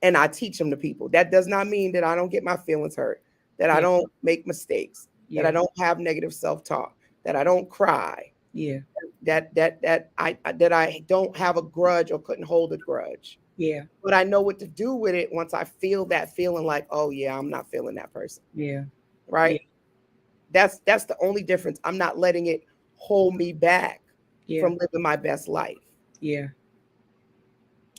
S2: and I teach them to people. That does not mean that I don't get my feelings hurt, that I
S1: yeah,
S2: don't make mistakes, that I
S1: yeah,
S2: don't have negative self-talk, that I don't cry,
S1: yeah,
S2: that I don't have a grudge or couldn't hold a grudge.
S1: yeah,
S2: But I know what to do with it once I feel that feeling like, oh yeah, I'm not feeling that person,
S1: yeah,
S2: right?
S1: yeah,
S2: That's the only difference. I'm not letting it hold me back
S1: yeah,
S2: from living my best life.
S1: yeah,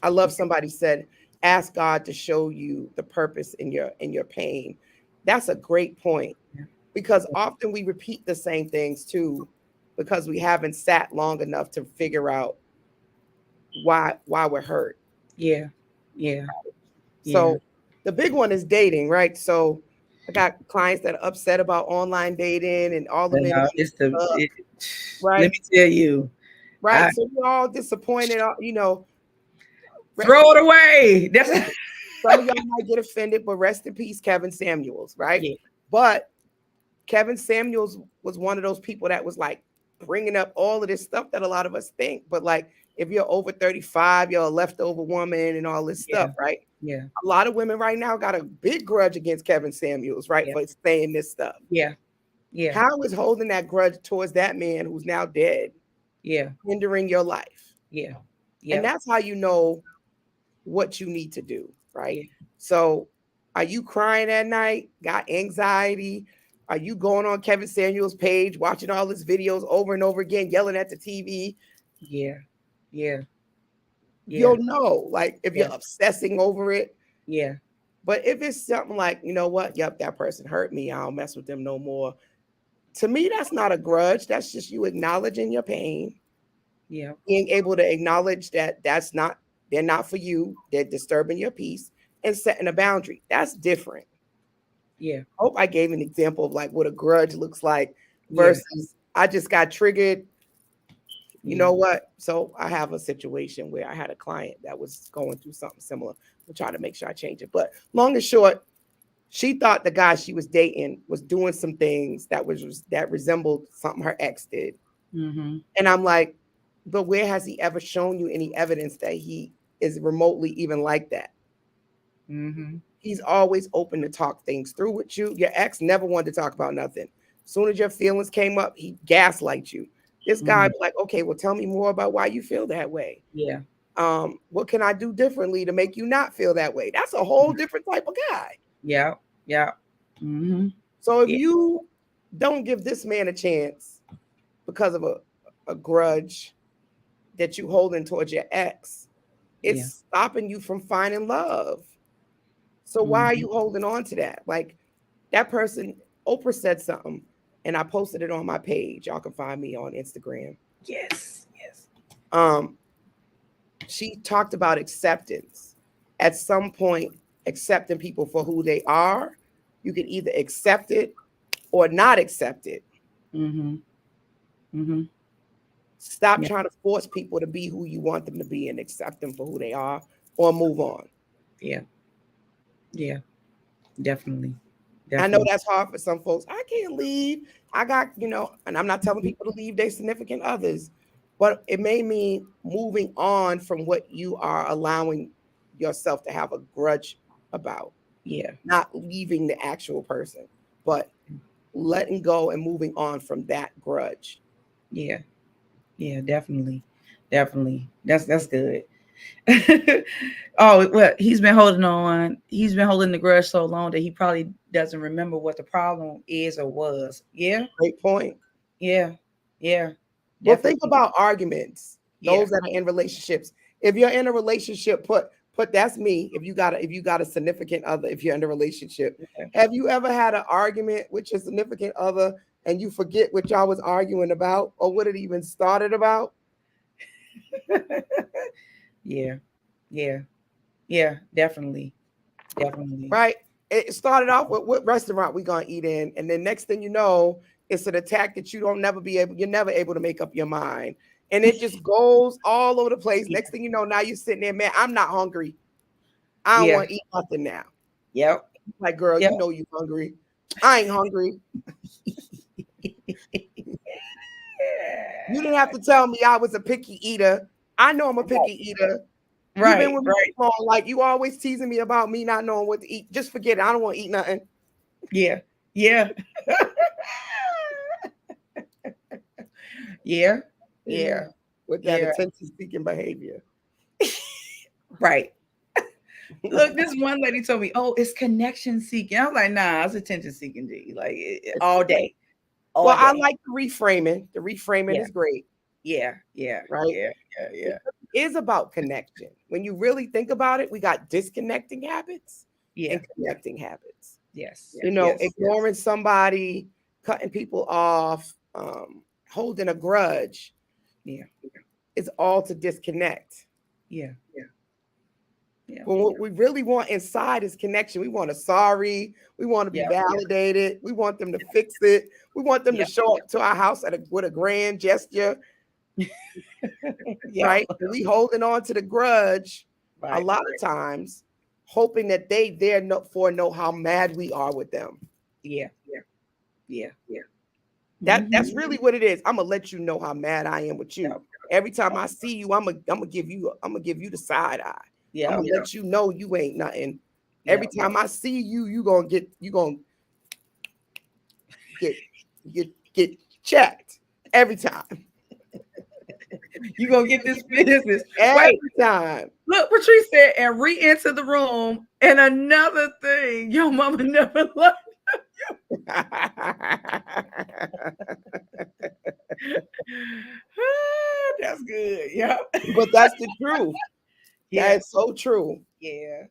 S2: I love somebody said, ask God to show you the purpose in your pain. That's a great point
S1: yeah,
S2: because often we repeat the same things too because we haven't sat long enough to figure out why we're hurt.
S1: yeah, yeah, yeah.
S2: So the big one is dating, right? So I got clients that are upset about online dating and all the
S1: And
S2: men
S1: it's the
S2: suck,
S1: it, let
S2: right?
S1: me tell you, I
S2: Right. So we're all disappointed,
S1: throw it away. That's
S2: some of y'all might get offended, but rest in peace, Kevin Samuels, right?
S1: yeah,
S2: But Kevin Samuels was one of those people that was like bringing up all of this stuff that a lot of us think. But like, if you're over 35, you're a leftover woman and all this
S1: yeah,
S2: stuff, right?
S1: yeah,
S2: A lot of women right now got a big grudge against Kevin Samuels, right,
S1: yeah,
S2: for saying this stuff.
S1: yeah, yeah,
S2: How is holding that grudge towards that man who's now dead?
S1: Yeah.
S2: hindering your life.
S1: Yeah.
S2: And
S1: Yep.
S2: that's how you know what you need to do, right?
S1: Yeah.
S2: So, are you crying at night? Got anxiety? Are you going on Kevin Samuel's page, watching all his videos over and over again, yelling at the TV?
S1: Yeah. Yeah. Yeah.
S2: You'll know, like if you're
S1: Yeah.
S2: obsessing over it.
S1: Yeah.
S2: But if it's something like, you know what, yep, that person hurt me, I don't mess with them no more. To me, that's not a grudge. That's just you acknowledging your pain,
S1: Yeah.
S2: being able to acknowledge that they're not for you, they're disturbing your peace, and setting a boundary. That's different.
S1: Yeah.
S2: I hope I gave an example of like what a grudge looks like
S1: Yeah.
S2: versus I just got triggered. You
S1: Yeah.
S2: know what? So I have a situation where I had a client that was going through something similar. I'm trying to make sure I change it. But long and short, she thought the guy she was dating was doing some things that resembled something her ex did.
S1: Mm-hmm.
S2: And I'm like, but where has he ever shown you any evidence that he is remotely even like that?
S1: Mm-hmm.
S2: He's always open to talk things through with you. Your ex never wanted to talk about nothing. As soon as your feelings came up, he gaslight you. This guy
S1: Mm-hmm.
S2: be like, okay, well, tell me more about why you feel that way.
S1: Yeah.
S2: What can I do differently to make you not feel that way? That's a whole different type of guy.
S1: Yeah. Yeah. Mm-hmm.
S2: So if
S1: Yeah.
S2: you don't give this man a chance because of a grudge that you holding towards your ex,
S1: Yeah.
S2: it's stopping you from finding love. So why are
S1: Mm-hmm.
S2: you holding on to that? Like that person, Oprah said something, and I posted it on my page. Y'all can find me on Instagram.
S1: Yes. Yes.
S2: Um, she talked about acceptance. At some point, accepting people for who they are, you can either accept it or not accept it.
S1: Mm-hmm. Mm-hmm.
S2: Stop
S1: Yeah.
S2: trying to force people to be who you want them to be and accept them for who they are or move on.
S1: Yeah. Yeah. Definitely.
S2: I know
S1: Definitely.
S2: that's hard for some folks. I can't leave. I got, and I'm not telling people to leave their significant others, but it may mean moving on from what you are allowing yourself to have a grudge about,
S1: Yeah.
S2: not leaving the actual person, but letting go and moving on from that grudge.
S1: Yeah. Yeah. Definitely. Definitely. That's good. Oh, well, he's been holding on. He's been holding the grudge so long that he probably doesn't remember what the problem is or was. Yeah.
S2: Great point.
S1: Yeah. Yeah.
S2: Well, think
S1: Definitely.
S2: about arguments.
S1: Yeah.
S2: Those that are in relationships. If you're in a relationship, put that's me. If you got a significant other, if you're in a relationship,
S1: Yeah.
S2: have you ever had an argument with your significant other and you forget what y'all was arguing about or what it even started about?
S1: Yeah. Yeah. Yeah. Definitely. Definitely.
S2: Right? It started off with what restaurant we gonna eat in, and then next thing you know, it's an attack that you're never able to make up your mind. And it just goes all over the place.
S1: Yeah.
S2: Next thing you know, now you're sitting there, man, I'm not hungry. I don't
S1: Yeah.
S2: want to eat nothing now.
S1: Yep.
S2: Like, girl,
S1: Yep.
S2: you know you hungry. I ain't hungry. You didn't have to tell me I was a picky eater. I know I'm a picky eater. You've been
S1: Right.
S2: with me
S1: Right.
S2: too long. Like you always teasing me about me not knowing what to eat. Just forget it. I don't want to eat nothing.
S1: Yeah. Yeah. Yeah.
S2: Yeah.
S1: Yeah.
S2: With that
S1: Yeah.
S2: attention seeking behavior.
S1: Right. Look, this one lady told me, "Oh, it's connection seeking." I was like, "Nah, it's attention seeking, G. Like all day, all
S2: Well, I
S1: day."
S2: like the reframing. The reframing
S1: Yeah,
S2: is great,
S1: yeah, yeah,
S2: right?
S1: yeah, yeah, yeah,
S2: Because it is about connection. When you really think about it, we got disconnecting habits
S1: yeah.
S2: and connecting habits.
S1: Yes, yes,
S2: Ignoring somebody, cutting people off, holding a grudge
S1: yeah,
S2: is all to disconnect.
S1: yeah, yeah,
S2: But what we really want inside is connection. We want a sorry. We want to be
S1: yeah,
S2: validated. We want them to fix it. We want them to
S1: yeah,
S2: show up to our house with a grand gesture,
S1: yeah.
S2: right? And we holding on to the grudge a
S1: Right.
S2: lot of times, hoping that they there know how mad we are with them.
S1: Yeah, yeah.
S2: That's
S1: Mm-hmm.
S2: really what it is. I'm gonna let you know how mad I am with you.
S1: Yep.
S2: Every time I see you, I'm gonna give you the side eye. I'm
S1: Yep.
S2: gonna let you know you ain't nothing. Every
S1: Yep.
S2: time I see you, you gonna get checked every time.
S1: You gonna get this business. Wait,
S2: Every time.
S1: look, Patrice said, and re-enter the room. And another thing, your mama never loved. That's good. Yeah.
S2: But that's the truth. That
S1: Yeah.
S2: is so true.
S1: Yeah.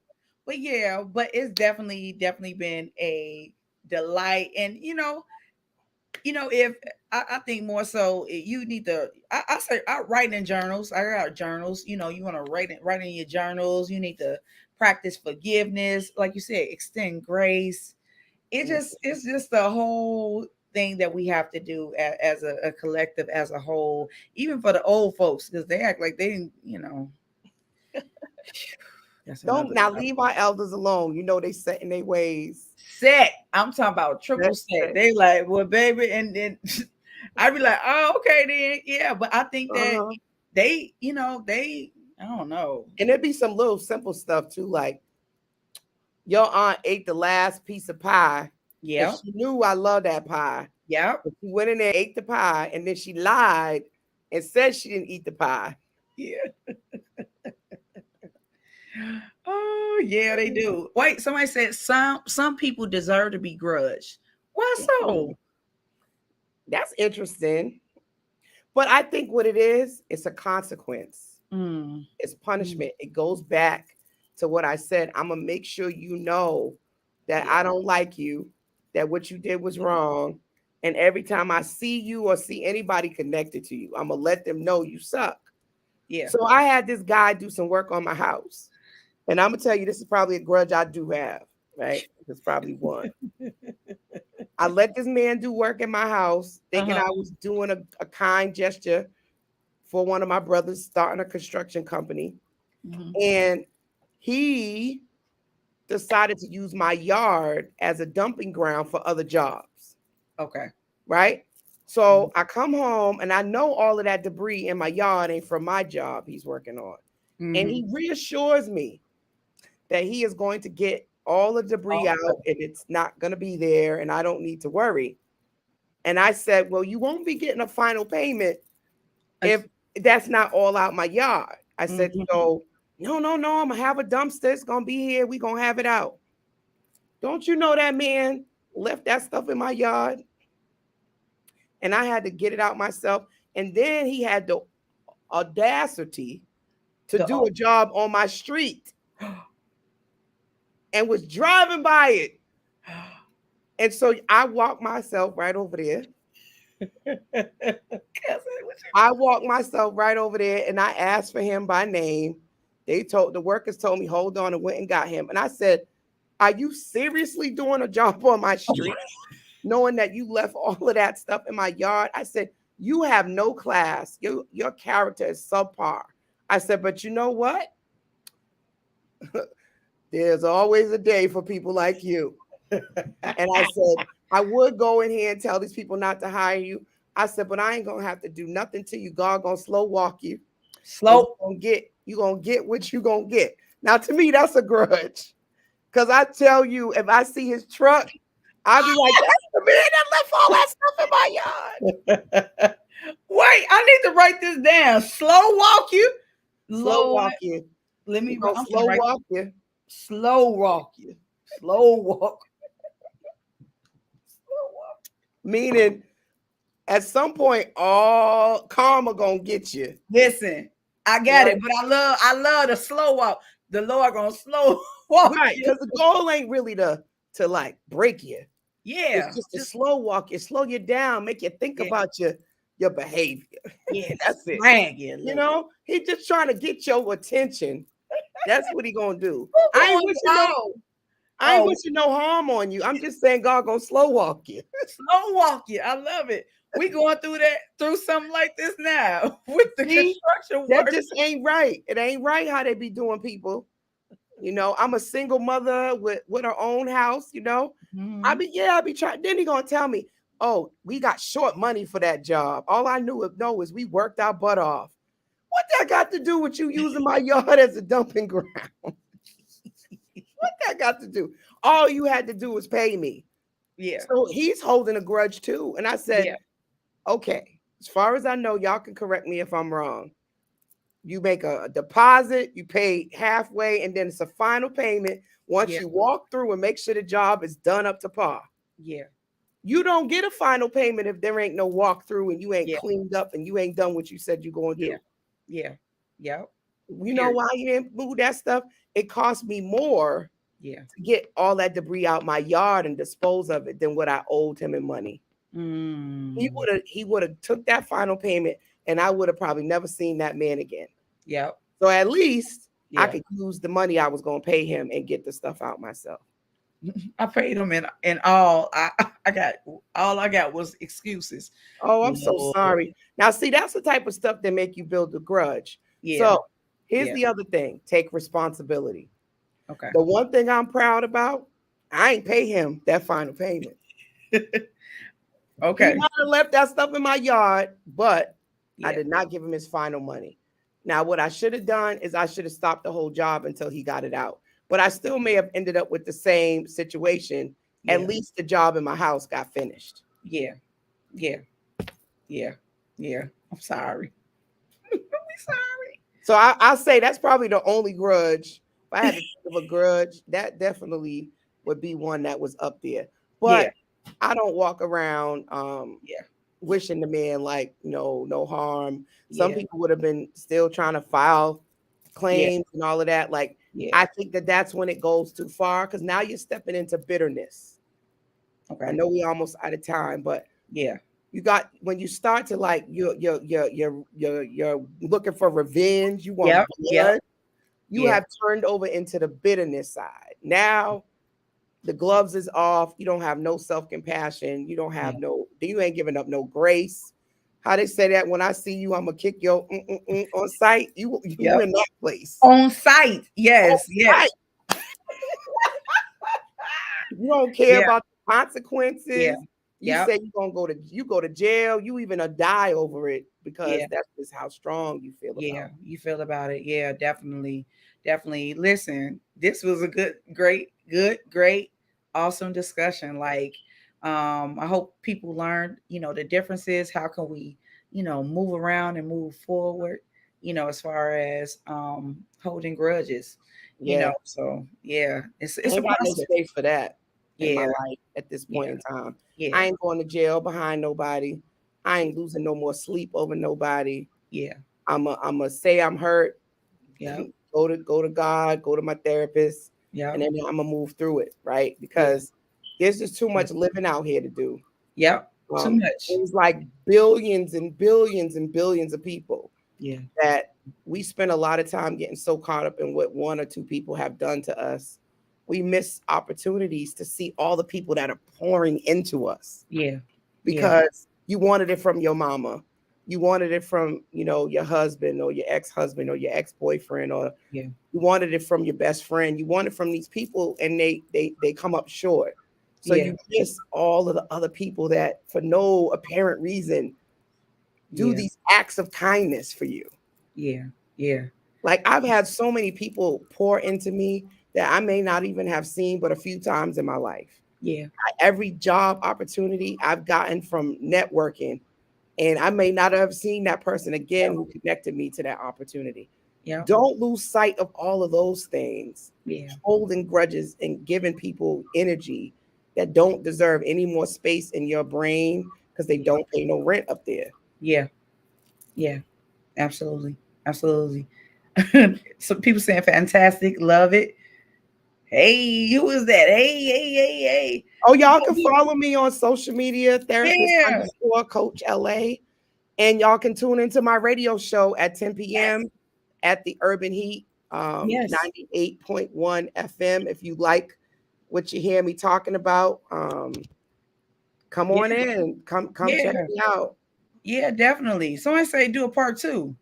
S1: But it's definitely been a delight. And if I think more so you need to I say I write in journals. I got journals. You want to write in your journals. You need to practice forgiveness, like you said, extend grace. It's just the whole thing that we have to do as a collective, as a whole, even for the old folks, because they act like they didn't. That's
S2: Don't
S1: another
S2: now
S1: topic.
S2: leave our elders alone. You know they set in their ways.
S1: Set. I'm talking about triple
S2: That's
S1: set.
S2: it.
S1: They like, well, baby, and then I'd be like, oh, okay, then, yeah. But I think that
S2: Uh-huh.
S1: they, I don't know.
S2: And there'd be some little simple stuff too, like your aunt ate the last piece of pie
S1: Yeah,
S2: because she knew I love that pie.
S1: yeah,
S2: But she went in there, ate the pie, and then she lied and said she didn't eat the pie.
S1: yeah. Oh, yeah, they do. Wait, somebody said some people deserve to be grudged. Why
S2: Mm,
S1: so?
S2: that's interesting. But I think what it is, it's a consequence.
S1: Mm,
S2: It's
S1: mm,
S2: punishment. It goes back to what I said. I'm gonna make sure you know that
S1: yeah,
S2: I don't like you, that what you did was wrong. And every time I see you or see anybody connected to you, I'm gonna let them know you suck.
S1: yeah.
S2: So I had this guy do some work on my house. And I'm gonna tell you, this is probably a grudge I do have, right? It's probably one. I let this man do work in my house, thinking
S1: Uh-huh.
S2: I was doing a kind gesture for one of my brothers starting a construction company.
S1: Hmm.
S2: And he decided to use my yard as a dumping ground for other jobs,
S1: Okay.
S2: right? So I come home and I know all of that debris in my yard ain't from my job he's working on. And
S1: Mm-hmm.
S2: he reassures me that he is going to get all the debris out
S1: Okay.
S2: and it's not going to be there and I don't need to worry. And I said, well, you won't be getting a final payment if that's not all out my yard. I said,
S1: Mm-hmm.
S2: so no, no, no, I'm going to have a dumpster. It's going to be here. We're going to have it out. Don't you know that man left that stuff in my yard and I had to get it out myself? And then he had the audacity to
S1: The
S2: do a job on my street and was driving by it. And so I walked myself right over there. I walked myself right over there and I asked for him by name. The workers told me, hold on, and went and got him. And I said, are you seriously doing a job on my street, knowing that you left all of that stuff in my yard? I said, you have no class. Your character is subpar. I said, but you know what? There's always a day for people like you. And I said, I would go in here and tell these people not to hire you. I said, but I ain't gonna have to do nothing to you. God gonna slow walk you, and
S1: slow.
S2: you gonna get what you gonna get. Now, to me, that's a grudge. Cause I tell you, if I see his truck, I'll be like, that's the man that left all that stuff in my yard.
S1: Wait, I need to write this down. Slow walk you.
S2: Slow
S1: Lord,
S2: walk you.
S1: let
S2: He
S1: me.
S2: gonna
S1: I'm gonna
S2: slow
S1: write.
S2: walk you.
S1: Slow walk you. Slow walk. Slow walk.
S2: Meaning, at some point, all karma gonna get you.
S1: Listen, I got
S2: Right.
S1: it, but I love the slow walk. The Lord gonna slow walk
S2: Right.
S1: you.
S2: Because the goal ain't really to like break you. It's
S1: Yeah,
S2: just a
S1: just
S2: slow walk. It slow you down, make you think
S1: yeah,
S2: about your behavior.
S1: yeah, just
S2: That's it.
S1: drag you a
S2: You
S1: little bit.
S2: know, he just trying to get your attention. That's what he gonna do.
S1: Who
S2: I ain't
S1: going?
S2: wishing no,
S1: Oh,
S2: I ain't
S1: oh,
S2: wishing no harm on you. I'm just saying God gonna slow walk you.
S1: slow walk you. I love it. We going through something like this now with the
S2: See,
S1: construction
S2: that
S1: work.
S2: just ain't right. It ain't right how they be doing people. You know, I'm a single mother with her own house. You know,
S1: Mhm.
S2: I be trying. Then he gonna tell me, oh, we got short money for that job. All I know is we worked our butt off. What that got to do with you using my yard as a dumping ground? What that got to do? All you had to do was pay me.
S1: Yeah,
S2: So he's holding a grudge too. And I said,
S1: yeah,
S2: okay. as far as I know, y'all can correct me if I'm wrong. You make a deposit, you pay halfway, and then it's a final payment once
S1: Yeah.
S2: you walk through and make sure the job is done up to par.
S1: Yeah.
S2: You don't get a final payment if there ain't no walkthrough and you ain't
S1: Yeah.
S2: cleaned up and you ain't done what you said you're going to
S1: Yeah.
S2: do.
S1: Yeah. Yep.
S2: You know
S1: Period.
S2: why you didn't move that stuff? It cost me more
S1: Yeah.
S2: to get all that debris out my yard and dispose of it than what I owed him in money.
S1: Mm.
S2: He would have took that final payment and I would have probably never seen that man again.
S1: Yep.
S2: So at least I
S1: Yeah.
S2: could use the money I was going to pay him and get the stuff out myself.
S1: I paid them in all. I got all I got was excuses.
S2: Oh, I'm so
S1: Lord.
S2: sorry. Now, see, that's the type of stuff that make you build a grudge.
S1: Yeah.
S2: So here's
S1: Yeah.
S2: the other thing: take responsibility.
S1: Okay.
S2: The one thing I'm proud about, I ain't pay him that final payment. He
S1: Okay.
S2: might have left that stuff in my yard, but I
S1: Yeah.
S2: did not give him his final money. Now, what I should have done is I should have stopped the whole job until he got it out. But I still may have ended up with the same situation. At
S1: Yeah.
S2: least the job in my house got finished.
S1: Yeah. Yeah. Yeah. Yeah. I'm sorry. I'm
S2: So I'll say that's probably the only grudge. If I had to think of a grudge, that definitely would be one that was up there.
S1: Yeah.
S2: But I don't walk around
S1: Yeah.
S2: wishing the man like no harm. Some
S1: Yeah.
S2: people would have been still trying to file
S1: Yeah.
S2: claims and all of that. Like
S1: Yeah.
S2: I think that that's when it goes too far because now you're stepping into bitterness. I
S1: Okay.
S2: know we almost out of time, but
S1: Yeah.
S2: you got when you start to like you're looking for revenge. You want
S1: Yep. Yep.
S2: blood. You
S1: Yeah.
S2: have turned over into the bitterness side. Now the gloves is off. You don't have no self compassion. You don't have
S1: Yeah.
S2: no. You ain't giving up no grace. How they say that when I see you, I'm gonna kick your on sight. You
S1: Yep.
S2: in that place
S1: On site.
S2: on
S1: Yes. Yes.
S2: sight. You don't care
S1: Yeah.
S2: about the
S1: Yeah.
S2: consequences. You
S1: Yep.
S2: say you go to jail. You even a die over it because
S1: Yeah.
S2: that's just how strong you feel about
S1: Yeah. You feel about it. Yeah. Definitely. Definitely. Listen, this was a great, awesome discussion. Like, I hope people learned, the differences. How can we, move around and move forward, as far as holding grudges,
S2: it. Yeah,
S1: so yeah,
S2: I
S1: it's a
S2: ain't got no
S1: process.
S2: space for that in my
S1: Yeah.
S2: life at this point
S1: Yeah.
S2: in time.
S1: Yeah.
S2: I ain't going to jail behind nobody. I ain't losing no more sleep over nobody.
S1: Yeah.
S2: I'm a say I'm hurt.
S1: Yep.
S2: Go to God, go to my therapist, and
S1: Yep.
S2: then I'm gonna move through it, right?
S1: Yeah.
S2: Because there's just too
S1: Yeah.
S2: much living out here to do.
S1: Yep. Too much.
S2: There's like billions and billions and billions of people
S1: Yeah.
S2: that we spend a lot of time getting so caught up in what one or two people have done to us. We miss opportunities to see all the people that are pouring into us
S1: Yeah. Yeah.
S2: because you wanted it from your mama. You wanted it from, your husband or your ex-husband or your ex-boyfriend, or
S1: Yeah.
S2: you wanted it from your best friend. You want it from these people and they come up short. So
S1: Yeah.
S2: you miss all of the other people that for no apparent reason do
S1: Yeah.
S2: these acts of kindness for you.
S1: Yeah. Yeah.
S2: Like I've had so many people pour into me that I may not even have seen but a few times in my life.
S1: Yeah.
S2: Every job opportunity I've gotten from networking, and I may not have seen that person again
S1: Yep.
S2: who connected me to that opportunity.
S1: Yep.
S2: Don't lose sight of all of those things,
S1: Yeah.
S2: holding grudges and giving people energy that don't deserve any more space in your brain because they
S1: Yeah.
S2: don't pay no rent up there.
S1: Yeah. Yeah. Absolutely. Absolutely. Some people saying fantastic, love it. Hey, who is that? Hey, hey, hey, hey.
S2: Oh, y'all can follow me on social media, therapist
S1: Yeah.
S2: underscore coach LA. And y'all can tune into my radio show at 10
S1: Yes.
S2: p.m. at the Urban Heat,
S1: Yes.
S2: 98.1 FM. If you like what you hear me talking about, come
S1: Yeah.
S2: on in. Come check
S1: Yeah.
S2: me out.
S1: Yeah, definitely. Somebody say do a part two.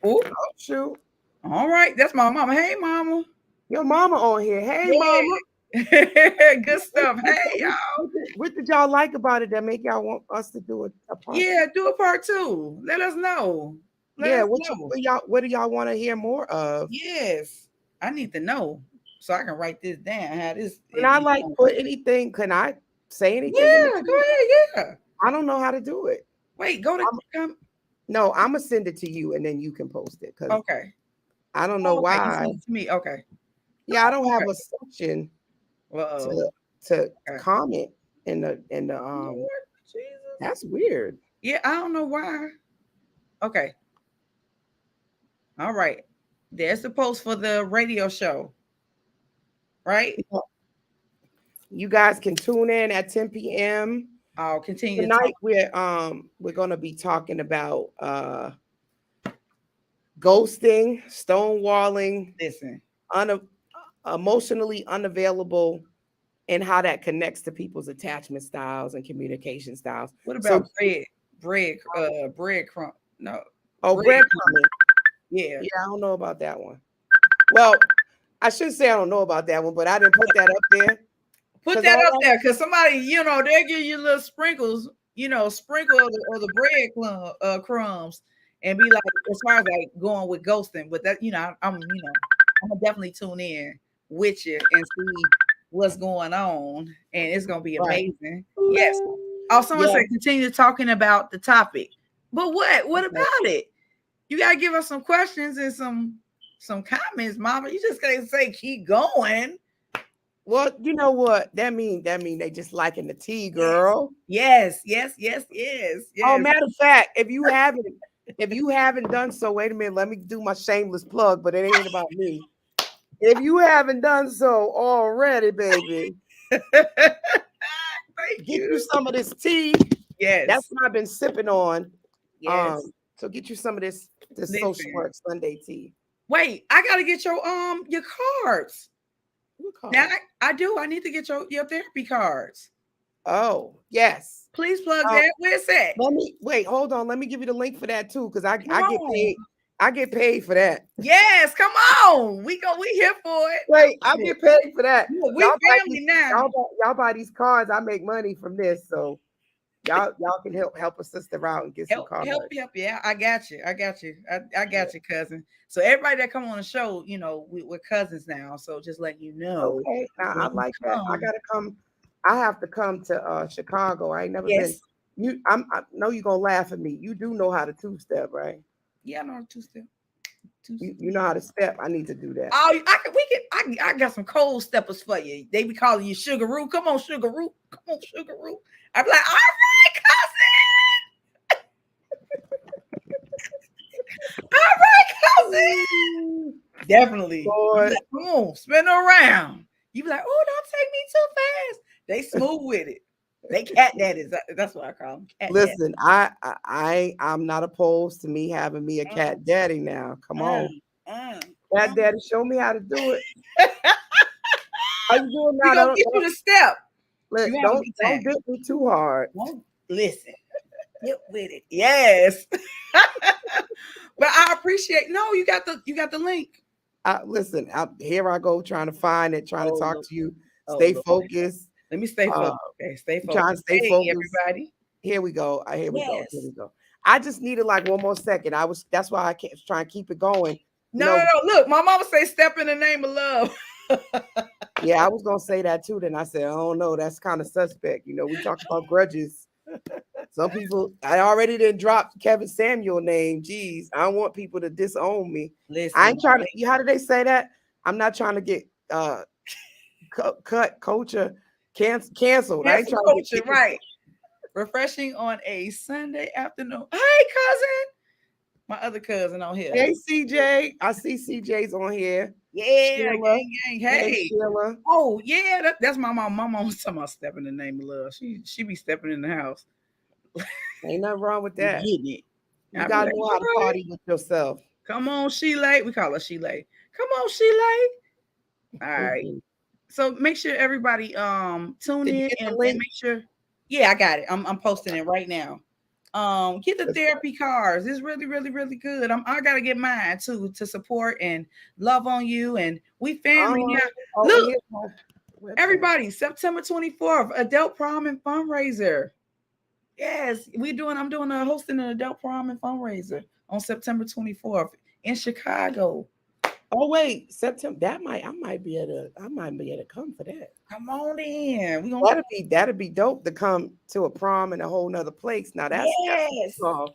S1: Oh,
S2: Oh, shoot.
S1: all right. That's my mama. Hey, mama.
S2: Your mama on here. Hey, mama.
S1: Yeah. Good stuff. Hey, y'all.
S2: What did y'all like about it that make y'all want us to do a part two?
S1: Yeah, do a part two. Let us know. Let
S2: Yeah,
S1: us know.
S2: what do y'all want to hear more of?
S1: Yes. I need to know so I can write this down. How this
S2: Can I like put anything? Can I say anything in the
S1: Yeah, go
S2: chat?
S1: ahead. Yeah.
S2: I don't know how to do it.
S1: Wait, go to
S2: I'm,
S1: come.
S2: no, I'm gonna send it to you and then you can post it because
S1: Okay.
S2: I don't know
S1: Oh, okay, you
S2: why.
S1: sent it to me. Okay.
S2: Yeah, I don't have
S1: Okay.
S2: a section
S1: Uh-oh.
S2: to
S1: Okay.
S2: comment in the
S1: Lord Jesus.
S2: That's weird.
S1: Yeah, I don't know why. Okay. All right. There's the post for the radio show, right?
S2: You guys can tune in at 10 p.m.
S1: I'll continue to talk.
S2: Tonight we're gonna be talking about ghosting, stonewalling,
S1: Listen.
S2: un- emotionally unavailable, and how that connects to people's attachment styles and communication styles.
S1: What
S2: So,
S1: about breadcrumb? No,
S2: oh,
S1: bread.
S2: breadcrumbing.
S1: Yeah.
S2: Yeah, I don't know about that one. Well, I should say I don't know about that one, but I didn't put that up there
S1: Put
S2: because
S1: that
S2: all
S1: up there because somebody, they'll give you little sprinkles, sprinkle of the bread crumbs and be like, as far as like going with ghosting. But that, I'm gonna definitely tune in with you and see what's going on. And it's gonna be
S2: right.
S1: amazing. Yes. Oh, someone
S2: Yeah.
S1: said continue talking about the topic. But what? What
S2: Okay.
S1: about it? You gotta give us some questions and some comments, Mama. You just gotta say keep going.
S2: Well, you know what? That mean they just liking the tea,
S1: Yes,
S2: girl.
S1: yes, yes, yes, yes,
S2: Oh,
S1: yes.
S2: matter of fact, if you haven't done so, wait a minute, let me do my shameless plug, but it ain't about me. If you haven't done so already, baby,
S1: Thank
S2: get you
S1: you.
S2: some of this tea. That's
S1: Yes,
S2: what I've been sipping on.
S1: yes.
S2: So get you some of this social
S1: Listen.
S2: work Sunday tea.
S1: Wait, I gotta get your cards.
S2: What
S1: Now
S2: card?
S1: I do. I need to get your therapy cards.
S2: Oh, yes.
S1: Please plug
S2: Um,
S1: that. Where's that?
S2: let me wait, hold on. Let me give you the link for that too, because
S1: Come
S2: I get
S1: on.
S2: paid. I get paid for that.
S1: Yes, come on. We here for it.
S2: Wait, I
S1: Look,
S2: get paid for that.
S1: look, we
S2: Y'all buy these,
S1: family now.
S2: y'all buy these cards. I make money from this, so y'all can help a sister out and get some cards.
S1: Help. Yeah, I got you. I got you, cousin. So everybody that come on the show, we're cousins now. So just let you know
S2: Okay, now
S1: when
S2: I
S1: you
S2: like that. I
S1: come.
S2: gotta come. I have to come to Chicago. I ain't never been.
S1: Yes.
S2: I know you're gonna laugh at me. You do know how to two step, right?
S1: Yeah, I know two step. Two
S2: You know how to step. I need to do that.
S1: Oh, I got some cold steppers for you. They be calling you Sugaroo. Come on, Sugaroo. Come on, Sugaroo. I be like, all right, cousin. All right, cousin.
S2: Ooh,
S1: Definitely. You be
S2: Lord,
S1: like, come on, spin around. You be like, oh, don't take me too fast. They smooth with it. They cat daddies. That's what I call them. Cat daddies.
S2: listen, I'm not opposed to me having me a
S1: Mm,
S2: cat daddy now. Come on,
S1: mm, mm,
S2: cat
S1: mm.
S2: daddy, show me how to do it. How you doing
S1: We
S2: now?
S1: gonna get you the step. You have a
S2: Don't
S1: good
S2: don't
S1: time.
S2: dip me too hard.
S1: Won't listen. Get with it. Yes. But I appreciate. No, you got the link.
S2: Listen, here I go trying to find it, trying to
S1: Oh
S2: talk
S1: Lord.
S2: to you.
S1: Oh
S2: Stay
S1: Lord.
S2: focused.
S1: Let me stay
S2: Uh,
S1: focused. Okay, stay
S2: trying to
S1: focused.
S2: stay
S1: Hey,
S2: focused.
S1: everybody.
S2: Here we go. Here we go. Here
S1: Yes.
S2: we go. I just needed like one more second. That's why I can't try and keep it going. You
S1: No, no,
S2: know,
S1: no. Look, my mama say step in the name of love.
S2: yeah, I was gonna say that too. Then I said, oh no, that's kind of suspect. We talked about grudges. Some people, I already didn't drop Kevin Samuel name. Jeez, I don't want people to disown me. I
S1: Listen,
S2: ain't trying to. How do they say that? I'm not trying to get cut culture canceled. I ain't
S1: cancel
S2: trying to get
S1: culture,
S2: canceled.
S1: right? Refreshing on a Sunday afternoon. Hey, cousin. My other cousin on here.
S2: Hey CJ, I see CJ's on here.
S1: Yeah,
S2: Sheila,
S1: gang, gang.
S2: hey
S1: Hey.
S2: Sheila.
S1: Oh, yeah. That's my mom. My mom's talking about stepping in the name of love. She be stepping in the house.
S2: Ain't nothing wrong with
S1: You
S2: that.
S1: getting it.
S2: You
S1: I be
S2: gotta
S1: like,
S2: know
S1: all
S2: how to
S1: right.
S2: party with yourself.
S1: Come on, Sheila. We call her Sheila. Come on, Sheila. All right.
S2: Mhm.
S1: So make sure everybody tune
S2: Did you
S1: in
S2: get the
S1: and
S2: link?
S1: make sure. Yeah, I got it. I'm posting it right now. Get the therapy cards. It's really, really, really good. I gotta get mine too to support and love on you. And we family now.
S2: Oh,
S1: Look,
S2: here's my website.
S1: everybody, September 24th, adult prom and fundraiser. Yes, I'm doing a hosting an adult prom and fundraiser on September 24th in Chicago.
S2: Oh wait, September. I might be able to come for that.
S1: Come on in. We gonna
S2: That'd be dope to come to a prom in a whole nother place. Now
S1: yes,
S2: oh,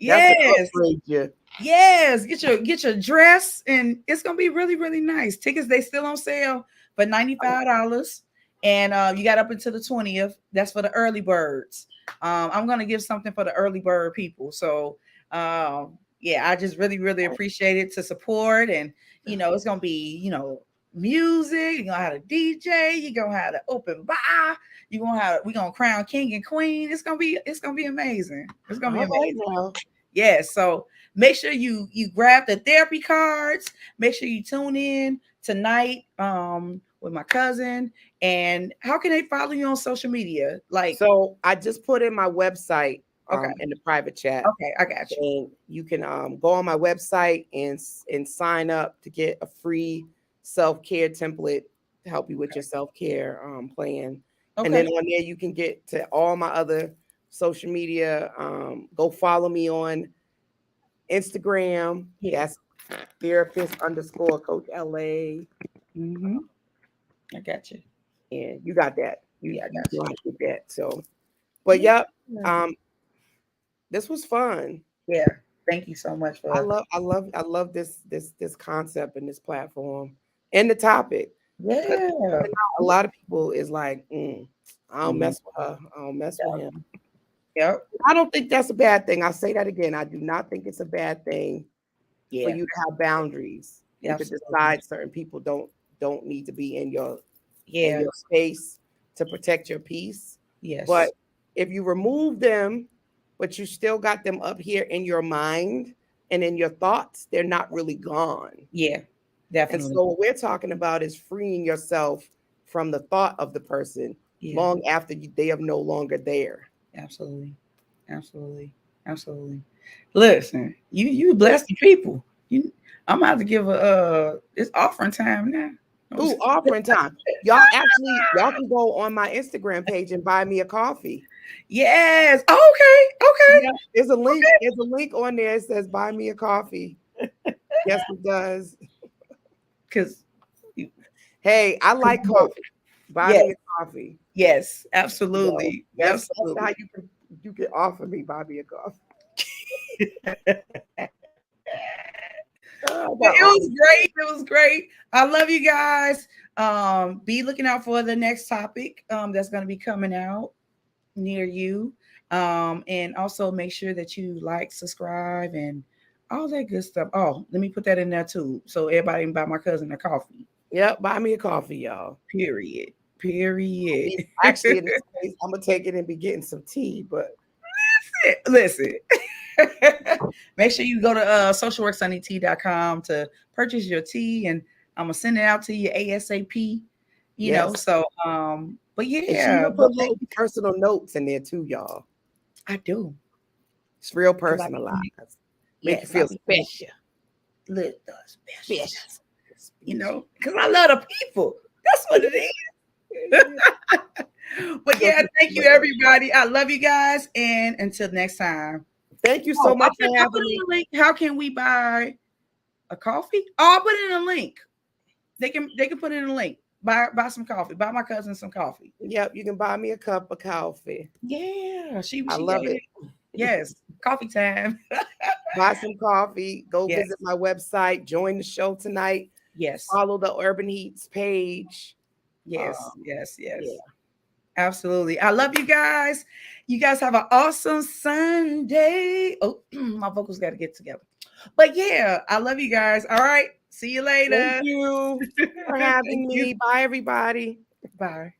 S2: that's an
S1: yes.
S2: upgrade. Yeah.
S1: Yes, get your dress, and it's gonna be really really nice. Tickets they still on sale for $95, and you got up until the 20th. That's for the early birds. I'm gonna give something for the early bird people. So yeah, I just really really appreciate it to support, and it's gonna be music. You're gonna have a DJ. You're gonna have an open bar. We're gonna crown king and queen. It's gonna be amazing. It's gonna be
S2: All right
S1: amazing.
S2: now.
S1: Yes. So make sure you grab the therapy cards. Make sure you tune in tonight with my cousin. And how can they follow you on social media? Like,
S2: So I just put in my website
S1: okay,
S2: in the private chat.
S1: okay, I got you.
S2: And you can go on my website and sign up to get a free self-care template to help you with your self-care plan. And then
S1: Okay.
S2: on there you can get to all my other social media. Go follow me on Instagram.
S1: Yeah.
S2: That's therapist underscore coach LA.
S1: Mm-hmm. I got you.
S2: And you got that.
S1: Yeah, I
S2: You
S1: got
S2: know
S1: you.
S2: how to get that. So but
S1: Yeah.
S2: yep. Um this was fun.
S1: Yeah. Thank you so much for
S2: I love this concept and this platform and the topic. Because
S1: yeah.
S2: a lot of people is like, I don't
S1: Mhm.
S2: mess with her. I don't mess with him.
S1: Yep.
S2: I don't think that's a bad thing. I'll say that again. I do not think it's a bad thing for
S1: Yeah.
S2: you to have boundaries and to
S1: Absolutely.
S2: decide certain people don't need to be in
S1: Yeah.
S2: your space to protect your peace. But
S1: Yes.
S2: if you remove them, but you still got them up here in your mind and in your thoughts, they're not really gone.
S1: Yeah.
S2: And
S1: Definitely.
S2: so what we're talking about is freeing yourself from the thought of the person
S1: Yeah.
S2: long after they are no longer there.
S1: Absolutely. Absolutely. Absolutely. Listen, you bless the people. I'm about to give it's offering time now.
S2: Ooh, offering time. Y'all can go on my Instagram page and buy me a coffee.
S1: Yes. Oh, okay. Okay.
S2: Yeah, there's a link. There's a link on there. It says buy me a coffee. Yes, it does.
S1: Because
S2: Hey, I like coffee. Buy
S1: yes,
S2: me a coffee.
S1: yes,
S2: You know,
S1: absolutely,
S2: that's how
S1: absolutely.
S2: you can offer me buy me a coffee. I got
S1: It
S2: all
S1: was great. It was great. I love you guys. Be looking out for the next topic that's going to be coming out near you. And also make sure that you like, subscribe, and all that good stuff. Oh, let me put that in there too, so everybody can buy my cousin a coffee.
S2: Yep, buy me a coffee, y'all.
S1: Period. Period.
S2: Actually, in this case, I'm gonna take it and be getting some tea, but
S1: Listen. Make sure you go to socialworksunnytea.com to purchase your tea, and I'm gonna send it out to you ASAP.
S2: yes.
S1: So but
S2: And she
S1: yeah,
S2: even
S1: but
S2: put
S1: thank
S2: little
S1: you.
S2: personal notes in there too, y'all.
S1: I do.
S2: It's real
S1: Because I
S2: personalized. Make you
S1: yes, I
S2: feel
S1: be
S2: special.
S1: lit the
S2: Special.
S1: specialness,
S2: Special.
S1: because I love the people. That's what it is. But
S2: Go
S1: yeah,
S2: to
S1: thank you
S2: somewhere else.
S1: everybody. I love you guys, and until next time.
S2: Thank you
S1: Oh,
S2: so much for
S1: I'll put
S2: having
S1: in
S2: me.
S1: a link. How can we buy a coffee? Oh, I'll put in a link. They can put in a link. Buy some coffee. Buy my cousin some coffee.
S2: Yep, you can buy me a cup of coffee.
S1: Yeah, she
S2: I
S1: she
S2: love
S1: gave
S2: it.
S1: it. Yes, coffee time.
S2: Buy some coffee. Go
S1: Yes,
S2: visit my website. Join the show tonight.
S1: yes,
S2: Follow the Urban Heats page.
S1: yes, yes,
S2: Yeah.
S1: yes. Absolutely. I love you guys. You guys have an awesome Sunday. Oh, my vocals got to get together. But yeah, I love you guys. All right. See you
S2: Thank
S1: later.
S2: you for having
S1: Thank you.
S2: me. Bye, everybody.
S1: Bye.